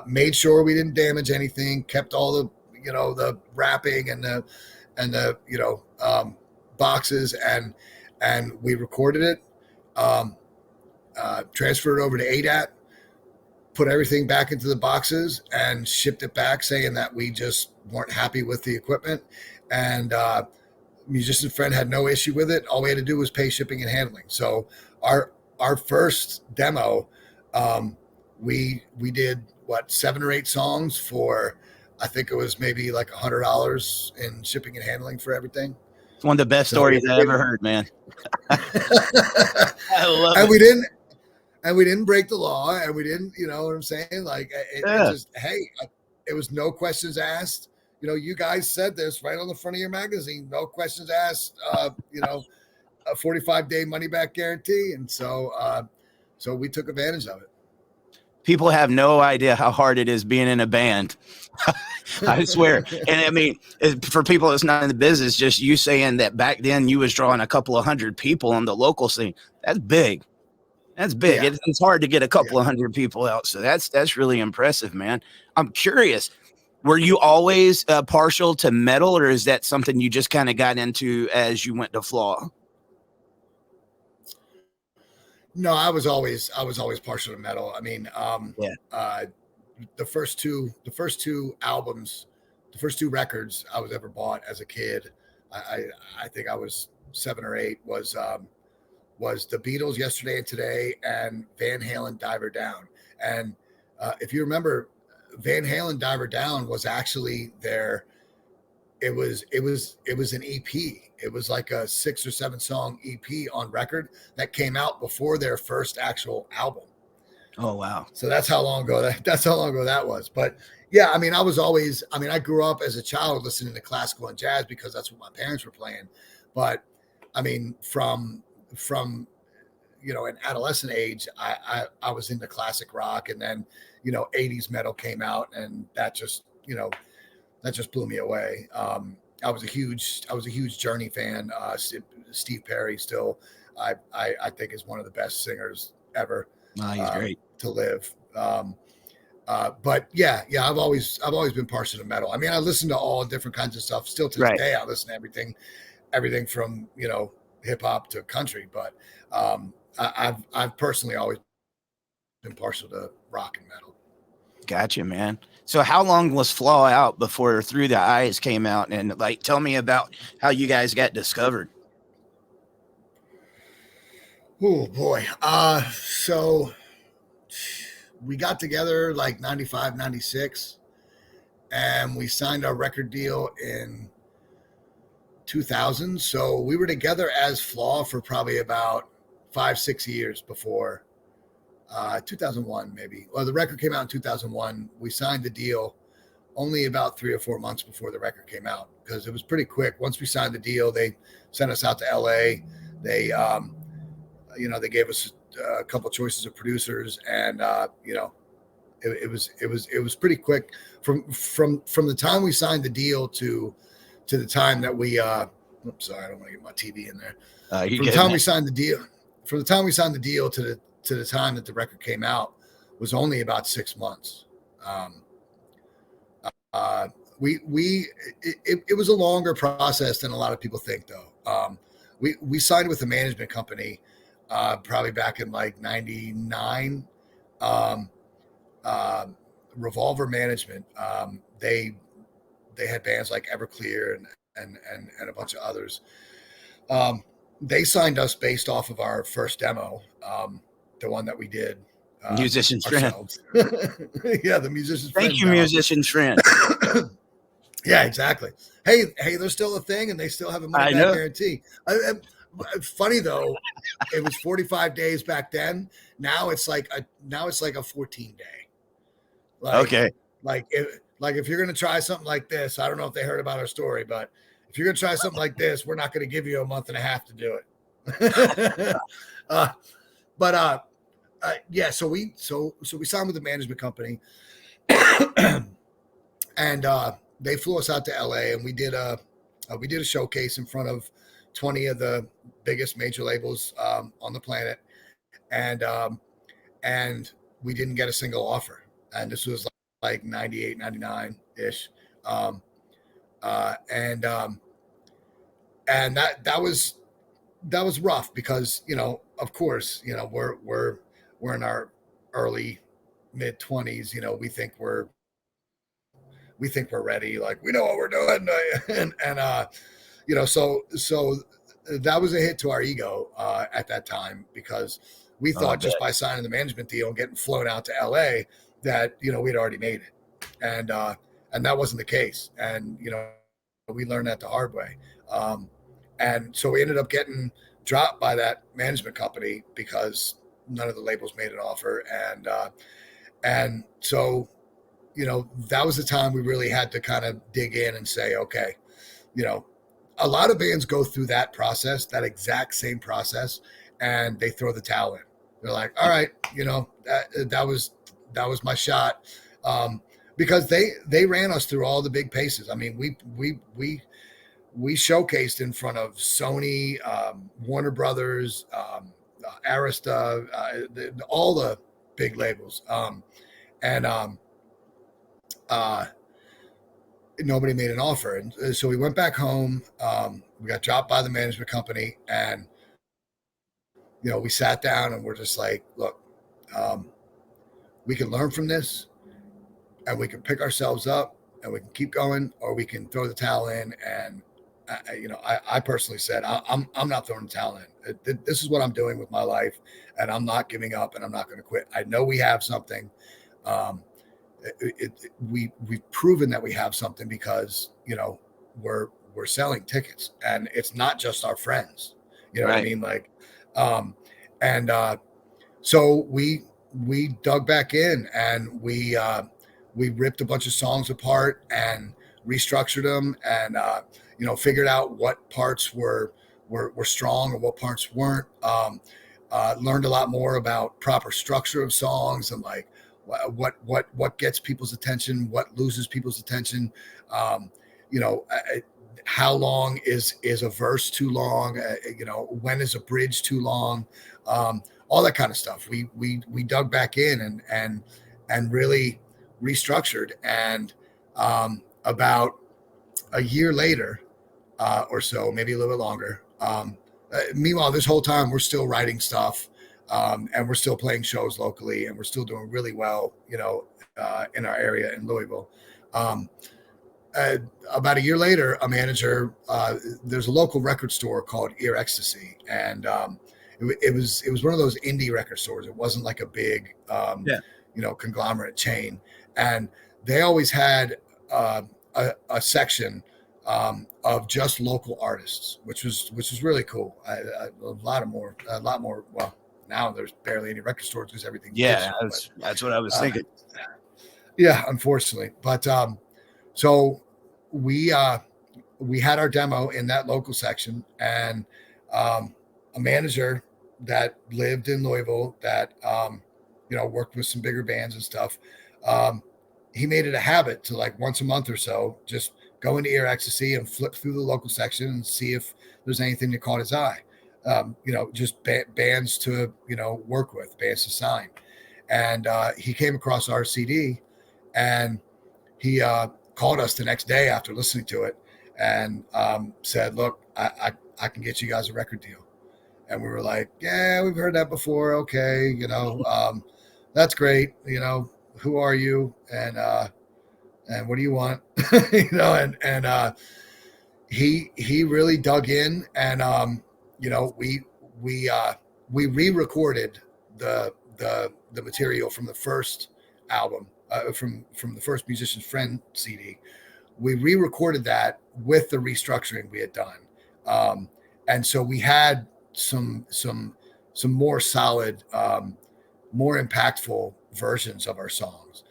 made sure we didn't damage anything, kept all the, the wrapping and the boxes, and we recorded it, transferred it over to ADAT, put everything back into the boxes, and shipped it back saying that we just weren't happy with the equipment. And Musician Friend had no issue with it. All we had to do was pay shipping and handling. So our first demo, we did 7 or 8 songs for, I think it was maybe like $100 in shipping and handling for everything. It's one of the best stories I ever heard, man. I love it. We didn't break the law, and we didn't, you know what I'm saying? Like it just, it was no questions asked. You guys said this right on the front of your magazine, no questions asked, a 45-day money back guarantee. And so we took advantage of it. People have no idea how hard it is being in a band. I swear. And I mean, for people that's not in the business, just you saying that back then you was drawing a couple of hundred people on the local scene. That's big. That's big. Yeah. It's hard to get a couple of hundred people out. So that's really impressive, man. I'm curious. Were you always partial to metal, or is that something you just kind of got into as you went to Flaw? No, I was always partial to metal. I mean, the first two albums, the first 2 records I was ever bought as a kid, I think I was 7 or 8, was the Beatles, Yesterday and Today, and Van Halen, Diver Down. And if you remember, Van Halen, Diver Down was actually it was an EP. It was like a 6 or 7 song EP on record that came out before their first actual album. Oh, wow. So that's how long ago that was. But yeah, I mean, I grew up as a child listening to classical and jazz because that's what my parents were playing. But I mean, from in adolescent age, I was into classic rock, and then, 80s metal came out, and that just blew me away. I was a huge Journey fan. Steve Perry still, I think, is one of the best singers ever. He's great to live. But yeah, I've always been partial to metal. I mean, I listen to all different kinds of stuff. Still to this day, I listen to everything from hip hop to country. But I've personally always been partial to rock and metal. Gotcha, man. So how long was Flaw out before Through the Eyes came out? And like, tell me about how you guys got discovered. Oh boy. So we got together like 95, 96, and we signed our record deal in 2000. So we were together as Flaw for probably about 5-6 years before 2001, maybe. Well, the record came out in 2001. We signed the deal only about 3 or 4 months before the record came out, because it was pretty quick. Once we signed the deal, they sent us out to LA. They, they gave us a couple of choices of producers, and it was pretty quick from the time we signed the deal to the time that we oops, sorry, I don't want to get my TV in there. From the time we signed the deal to the time that the record came out was only about 6 months. It was a longer process than a lot of people think, though. We signed with a management company probably back in like 99. Revolver Management. They had bands like Everclear and a bunch of others. They signed us based off of our first demo, the one that we did. Musician's Friend. Yeah, the Musician's Friend. Thank you, Musician's Friend. Yeah, exactly. Hey, they're still a thing, and they still have a money back guarantee. Funny though, it was 45 days back then. Now it's like a 14 day. Okay. Like if you're gonna try something like this, I don't know if they heard about our story, but if you're gonna try something like this, we're not gonna give you a month and a half to do it. Yeah. So we signed with the management company, and they flew us out to LA, and we did a showcase in front of 20 of the biggest major labels on the planet, and we didn't get a single offer. And this was like 98, 99 ish, and that was rough, because of course we're in our early mid 20s. We think we're ready, like we know what we're doing, and so that was a hit to our ego at that time, because we thought just by signing the management deal and getting flown out to LA that we'd already made it, and that wasn't the case, and we learned that the hard way, and so we ended up getting dropped by that management company because none of the labels made an offer, and so that was the time we really had to kind of dig in and say, okay, a lot of bands go through that process, that exact same process, and they throw the towel in. They're like, all right, that was my shot, because they ran us through all the big paces. I mean, we showcased in front of Sony, Warner Brothers, Arista, all the big labels, and nobody made an offer. And so we went back home. We got dropped by the management company, and we sat down and we're just like, look, we can learn from this, and we can pick ourselves up, and we can keep going, or we can throw the towel in. And I personally said, I'm not throwing the towel in. This is what I'm doing with my life, and I'm not giving up, and I'm not going to quit. I know we have something. We've proven that we have something, because we're selling tickets, and it's not just our friends. You know what I mean? Like, so we dug back in, and we ripped a bunch of songs apart and restructured them, and figured out what parts were strong and what parts weren't. learned a lot more about proper structure of songs and like what gets people's attention, what loses people's attention. You know, how long is a verse too long? You know, when is a bridge too long? All that kind of stuff. We dug back in and really restructured. And about a year later or so, maybe a little bit longer. Meanwhile, this whole time we're still writing stuff, and we're still playing shows locally, and we're still doing really well, you know, in our area in Louisville. About a year later, a manager, there's a local record store called Ear Ecstasy, and it was one of those indie record stores. It wasn't like a big, you know, conglomerate chain, and they always had a section of just local artists, which was really cool. A lot more. Well, now there's barely any record stores because everything's Yeah, digital, that's what I was thinking. yeah, unfortunately. But so we had our demo in that local section, and a manager that lived in Louisville that you know, worked with some bigger bands and stuff. He made it a habit to, like, once a month or so, just go into Ear Ecstasy and flip through the local section and see if there's anything that caught his eye. You know, just bands to, you know, work with, bands to sign. And he came across our CD, and he called us the next day after listening to it and said, look, I can get you guys a record deal. And we were like, yeah, we've heard that before. Okay. You know, that's great. You know, who are you? And what do you want? You know, and he really dug in, and you know, we re-recorded the material from the first album, from the first Musician's Friend CD. We re-recorded that with the restructuring we had done, and so we had some more solid, more impactful versions of our songs.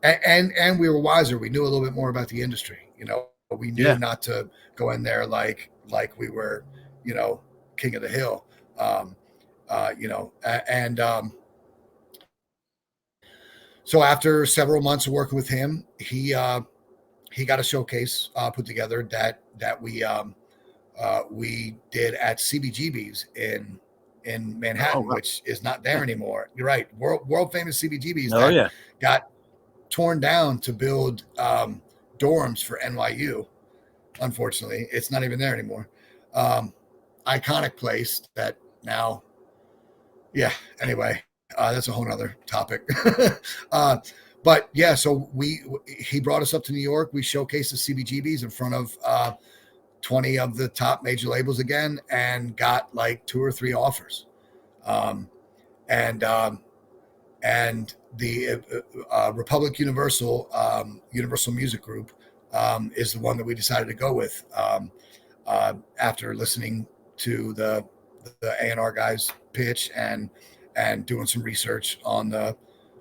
And we were wiser. We knew a little bit more about the industry. You know, we knew not to go in there like we were, you know, king of the hill. You know, and so after several months of working with him, he got a showcase put together that we did at CBGB's in Manhattan, which is not there anymore. You're right. World famous CBGB's got torn down to build dorms for NYU. Unfortunately, it's not even there anymore. Iconic place that now, yeah. Anyway, that's a whole nother topic. But yeah, so he brought us up to New York. We showcased the CBGBs in front of 20 of the top major labels again, and got like 2 or 3 offers. And the Republic Universal Music Group is the one that we decided to go with after listening to the A&R guys pitch and doing some research on the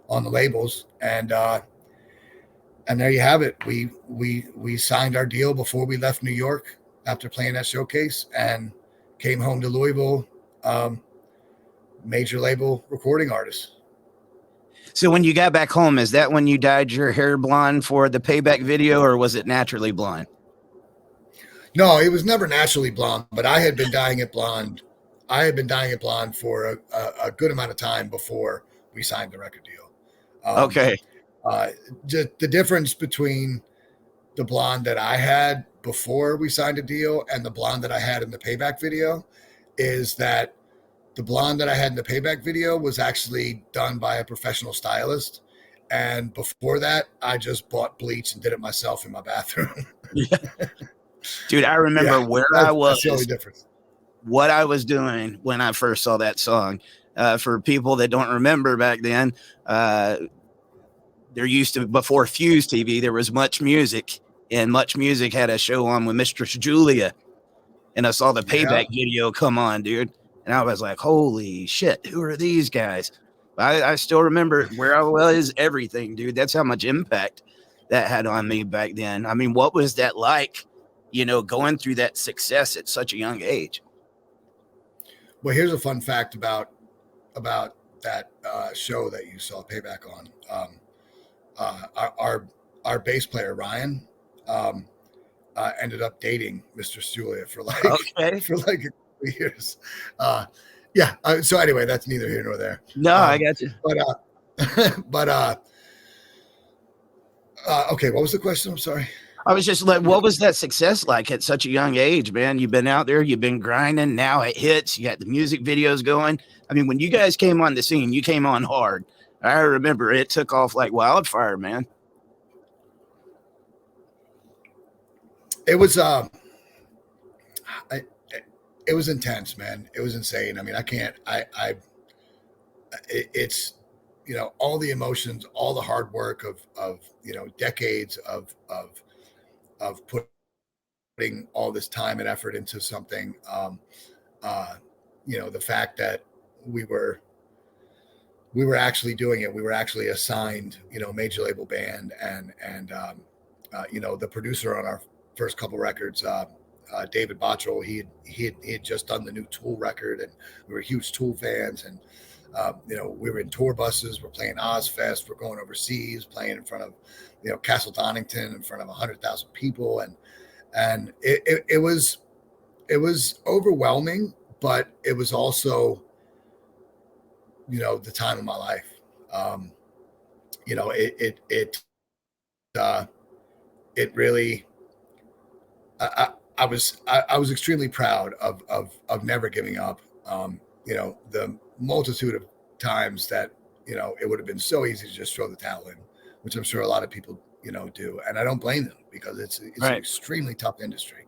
labels, and there you have it. We signed our deal before we left New York after playing that showcase, and came home to Louisville, major label recording artist. So when you got back home, is that when you dyed your hair blonde for the Payback video, or was it naturally blonde? No, it was never naturally blonde, but I had been dyeing it blonde. I had been dyeing it blonde for a good amount of time before we signed the record deal. Okay. Just the difference between the blonde that I had before we signed a deal and the blonde that I had in the Payback video is that the blonde that I had in the Payback video was actually done by a professional stylist. And before that, I just bought bleach and did it myself in my bathroom. Yeah. Dude, I remember where I was. That's the only difference. What I was doing when I first saw that song. For people that don't remember back then, there used to, before Fuse TV, there was Much Music, and Much Music had a show on with Mistress Julia. And I saw the Payback video come on, dude. And I was like, holy shit, who are these guys? I still remember where I was, everything, dude. That's how much impact that had on me back then. I mean, what was that like, you know, going through that success at such a young age? Well, here's a fun fact about that show that you saw Payback on. Our bass player Ryan ended up dating Mr. Stulia for like Okay. for like a couple years. So anyway, that's neither here nor there. No, I got you. But okay, what was the question? I'm sorry. I was just like, what was that success like at such a young age, man? You've been out there, you've been grinding. Now it hits. You got the music videos going. I mean, when you guys came on the scene, you came on hard. I remember it took off like wildfire, man. It was it was intense, man. It was insane. I mean, it's, you know, all the emotions, all the hard work of you know, decades of putting all this time and effort into something. You know, the fact that we were actually doing it. We were actually assigned, you know, major label band, and you know, the producer on our first couple records, David Bottrell, he had just done the new Tool record, and we were huge Tool fans. And you know, we were in tour buses, we're playing Ozfest, we're going overseas, playing in front of, you know, Castle Donington, in front of 100,000 people, and it was overwhelming, but it was also, you know, the time of my life. You know, it really, I was extremely proud of never giving up. You know, the multitude of times that, you know, it would have been so easy to just throw the towel in, which I'm sure a lot of people, you know, do. And I don't blame them, because it's Right. an extremely tough industry.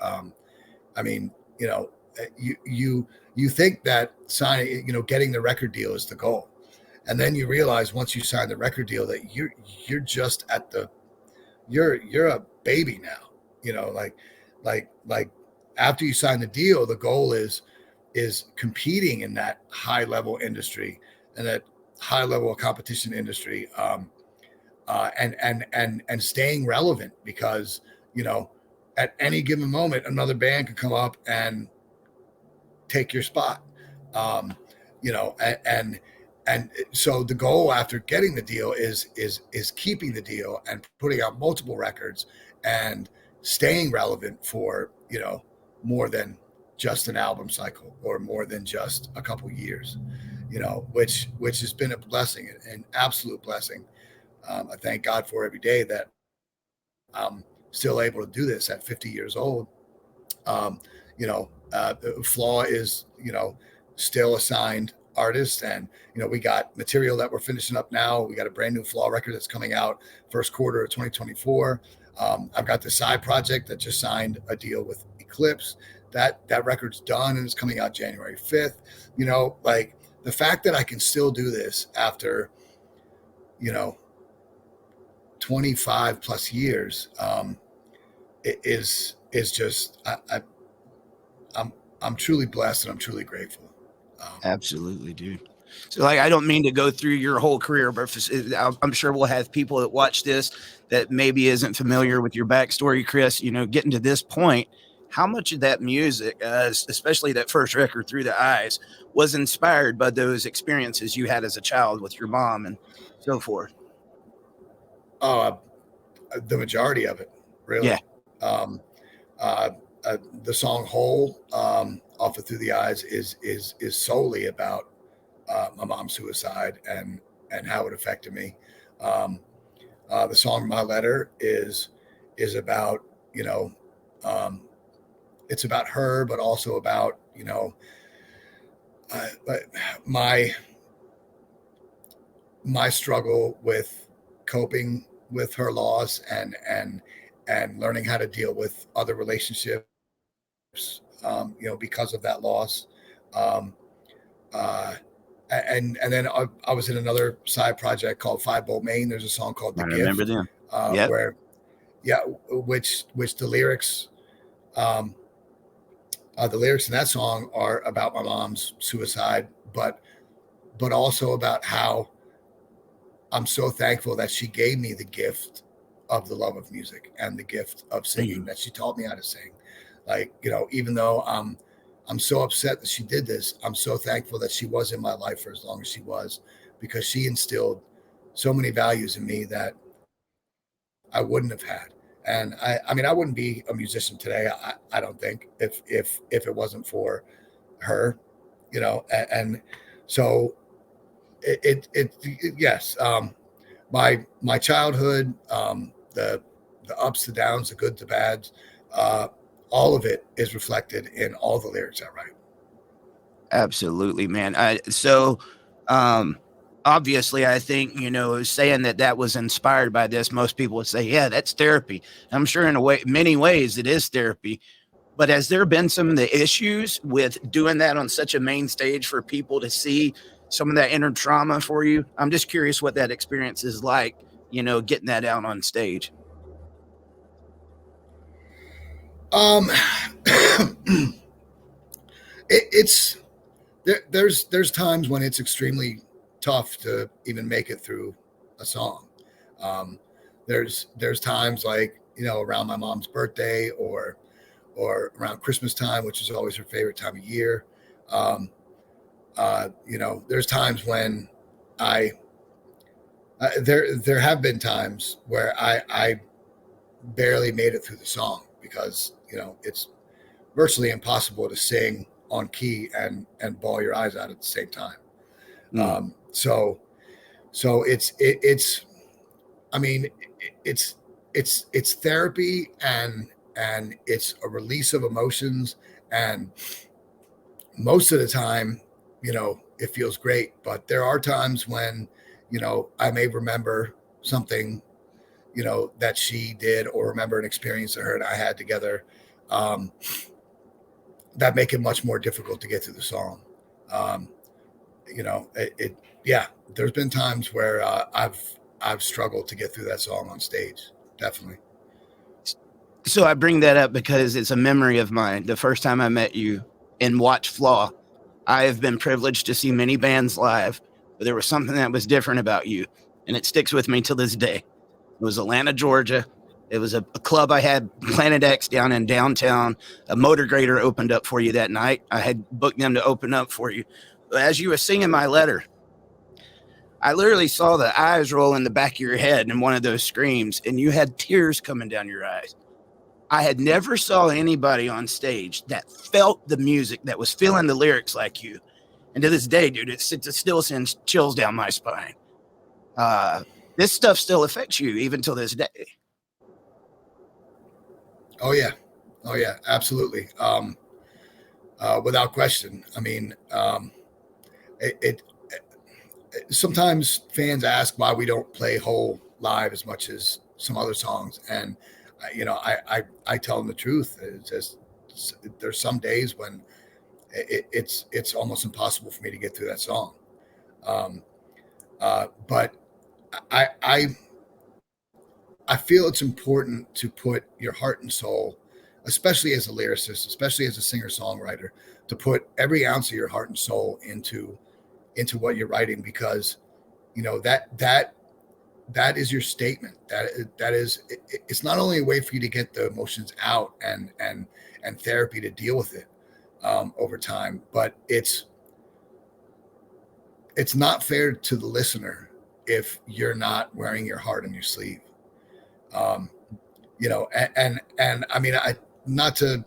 I mean, you know, you think that signing, you know, getting the record deal is the goal. And then you realize once you sign the record deal that you're just at the, you're a baby now, you know, like after you sign the deal, the goal is competing in that high level industry and that high level of competition industry, and staying relevant, because, you know, at any given moment, another band could come up and take your spot. You know, and so the goal after getting the deal is keeping the deal and putting out multiple records and staying relevant for, you know, more than just an album cycle, or more than just a couple years, you know, which has been a blessing, an absolute blessing. I thank God for every day that I'm still able to do this at 50 years old. You know, Flaw is, you know, still a signed artist, and, you know, we got material that we're finishing up now. We got a brand new Flaw record that's coming out first quarter of 2024. I've got the side project that just signed a deal with Eclipse. That record's done and it's coming out January 5th. You know, like, the fact that I can still do this after, you know, 25 plus years, is just, I'm truly blessed, and I'm truly grateful. Absolutely, dude. So, like, I don't mean to go through your whole career, but I'm sure we'll have people that watch this that maybe isn't familiar with your backstory, Chris. You know, getting to this point, how much of that music, especially that first record, Through the Eyes, was inspired by those experiences you had as a child with your mom and so forth? The majority of it, really. Yeah. The song "Whole" off of "Through the Eyes" is solely about my mom's suicide and how it affected me. The song "My Letter" is about, you know, it's about her, but also about, you know, my struggle with coping with her loss, and learning how to deal with other relationships, you know, because of that loss. And then I was in another side project called 5.bolt.main. There's a song called "The I remember Gift," them. Yep. where, which the lyrics, the lyrics in that song are about my mom's suicide, but also about how I'm so thankful that she gave me the gift of the love of music and the gift of singing, that she taught me how to sing. Like, you know, even though I'm I'm so upset that she did this. I'm so thankful that she was in my life for as long as she was, because she instilled so many values in me that I wouldn't have had. And I mean, I wouldn't be a musician today. I don't think, if it wasn't for her, and so yes. My childhood, the ups, the downs, the good, the bads, all of it is reflected in all the lyrics I write. Absolutely, man. Obviously, I think, saying that was inspired by this, most people would say, yeah, that's therapy. I'm sure many ways it is therapy. But has there been some of the issues with doing that on such a main stage for people to see some of that inner trauma for you? I'm just curious what that experience is like, getting that out on stage. Um, it's there's times when it's extremely tough to even make it through a song. Um, there's times like, around my mom's birthday or around Christmas time, which is always her favorite time of year. There's times when there have been times where I barely made it through the song because, it's virtually impossible to sing on key and bawl your eyes out at the same time. So it's I mean, it's therapy, and it's a release of emotions, and most of the time, it feels great. But there are times when, I may remember something, that she did, or remember an experience that her and I had together, that make it much more difficult to get through the song. Yeah, there's been times where I've struggled to get through that song on stage. Definitely. So I bring that up because it's a memory of mine. The first time I met you and watched Flaw, I have been privileged to see many bands live, but there was something that was different about you, and it sticks with me till this day. It was Atlanta, Georgia. It was a club I had, Planet X, down in downtown. A motor grader opened up for you that night. I had booked them to open up for you. As you were singing My Letter, I literally saw the eyes roll in the back of your head in one of those screams, and you had tears coming down your eyes. I had never saw anybody on stage that felt the music, that was feeling the lyrics like you. And to this day, dude, it still sends chills down my spine. This stuff still affects you even till this day. Oh yeah, absolutely. Without question. I mean, it sometimes fans ask why we don't play whole live as much as some other songs, and I tell them the truth. It's just, there's some days when it's almost impossible for me to get through that song. But I feel it's important to put your heart and soul, especially as a lyricist, especially as a singer-songwriter, to put every ounce of your heart and soul into what you're writing, because that is your statement. That is, it's not only a way for you to get the emotions out and therapy to deal with it over time, but it's not fair to the listener if you're not wearing your heart on your sleeve. And I mean, not to,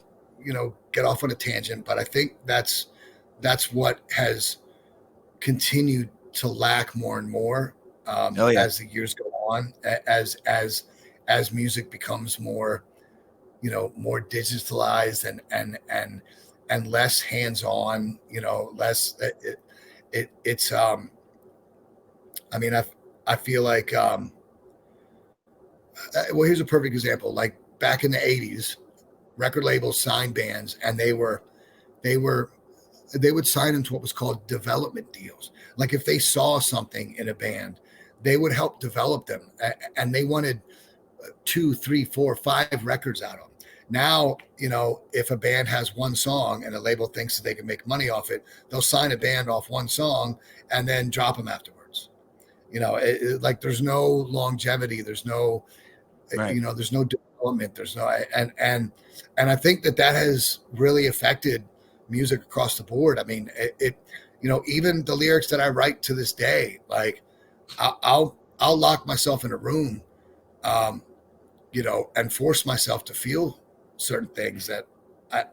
get off on a tangent, but I think that's what has continued to lack more and more as the years go on, as music becomes more, more digitalized and less hands-on, less it's I mean, I feel like well, here's a perfect example. Like back in the 80s, record labels signed bands, and they would sign into what was called development deals. Like if they saw something in a band, they would help develop them, and they wanted 2, 3, 4, 5 records out of them. Now, if a band has one song and a label thinks that they can make money off it, they'll sign a band off one song and then drop them afterwards. Like there's no longevity. There's no, Right. There's no development. There's no, and I think that has really affected music across the board. I mean, even the lyrics that I write to this day, like I'll lock myself in a room, and force myself to feel certain things that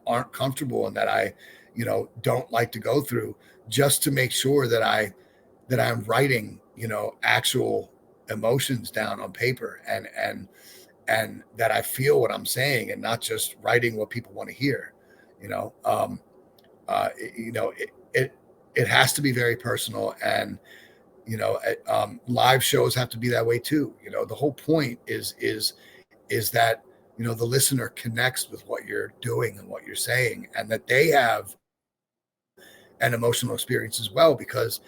aren't comfortable and that I, don't like to go through, just to make sure that I'm writing, actual emotions down on paper, and that I feel what I'm saying, and not just writing what people want to hear. It has to be very personal, and live shows have to be that way too. The whole point is that the listener connects with what you're doing and what you're saying, and that they have an emotional experience as well, because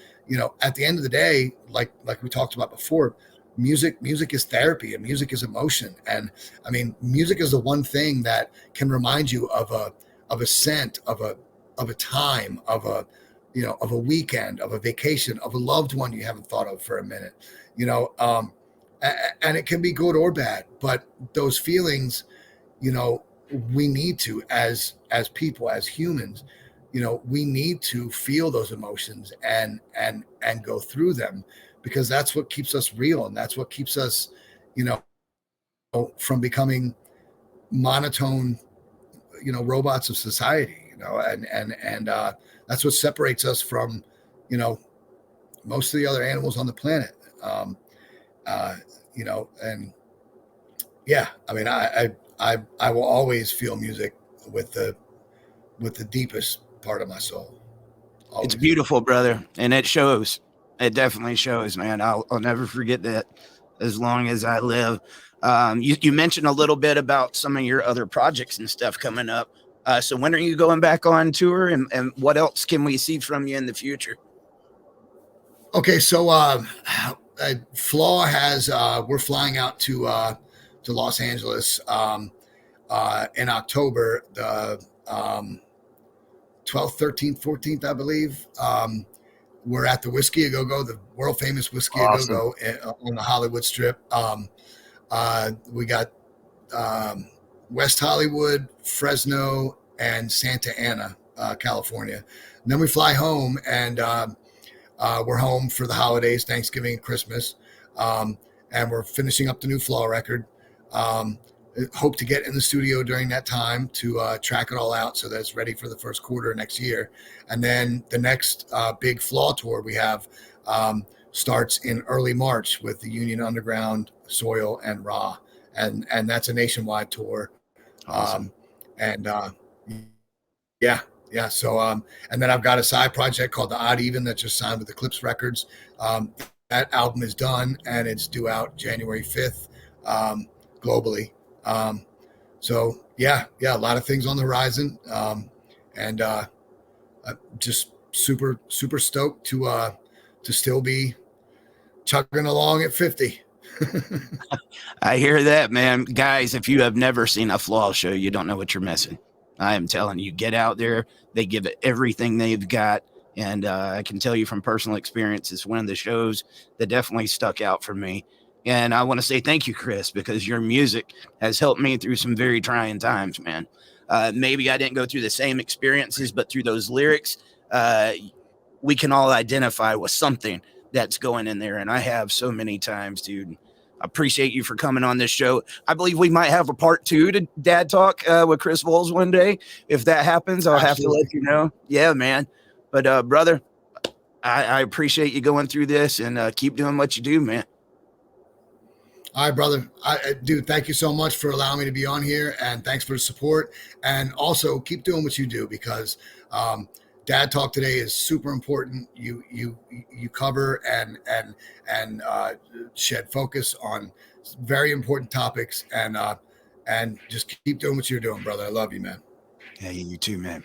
at the end of the day, like we talked about before, music is therapy, and music is emotion. And I mean, music is the one thing that can remind you of a scent, of a time, of a weekend, of a vacation, of a loved one you haven't thought of for a minute, and it can be good or bad, but those feelings, we need to, as people, as humans, we need to feel those emotions and go through them, because that's what keeps us real, and that's what keeps us, from becoming monotone, robots of society, and that's what separates us from, most of the other animals on the planet. And yeah, I mean, I will always feel music with the deepest part of my soul. Always. It's beautiful, brother, and it shows. It definitely shows, man. I'll never forget that as long as I live. You mentioned a little bit about some of your other projects and stuff coming up. So when are you going back on tour, and what else can we see from you in the future? Okay, so Flaw has we're flying out to Los Angeles in October, the 12th, 13th, 14th, I believe. We're at the Whiskey A Go Go, the world famous Whiskey A Go Go on the Hollywood Strip. We got West Hollywood, Fresno, and Santa Ana, California. And then we fly home, and we're home for the holidays, Thanksgiving and Christmas. And we're finishing up the new Flaw record. Hope to get in the studio during that time to track it all out so that it's ready for the first quarter next year. And then the next big Flaw tour we have starts in early March with the Union Underground, Soil, and Raw. And that's a nationwide tour. Awesome. Yeah. So, and then I've got a side project called The Odd Even that just signed with Eclipse Records. That album is done, and it's due out January 5th globally. So yeah, a lot of things on the horizon. And I'm just super, super stoked to still be chugging along at 50. I hear that, man. Guys, if you have never seen a Flaw show, you don't know what you're missing. I am telling you, get out there. They give it everything they've got. And I can tell you from personal experience, it's one of the shows that definitely stuck out for me. And I want to say thank you, Chris, because your music has helped me through some very trying times, man. Maybe I didn't go through the same experiences, but through those lyrics, we can all identify with something that's going in there. And I have so many times, dude. I appreciate you for coming on this show. I believe we might have a part 2 to Dad Talk with Chris Volz one day. If that happens, I'll have to let you know. Yeah, man. But brother, I appreciate you going through this, and keep doing what you do, man. All right, brother. Dude, thank you so much for allowing me to be on here, and thanks for the support. And also keep doing what you do, because Dad Talk Today is super important. You cover and shed focus on very important topics, and just keep doing what you're doing, brother. I love you, man. Yeah, you too, man.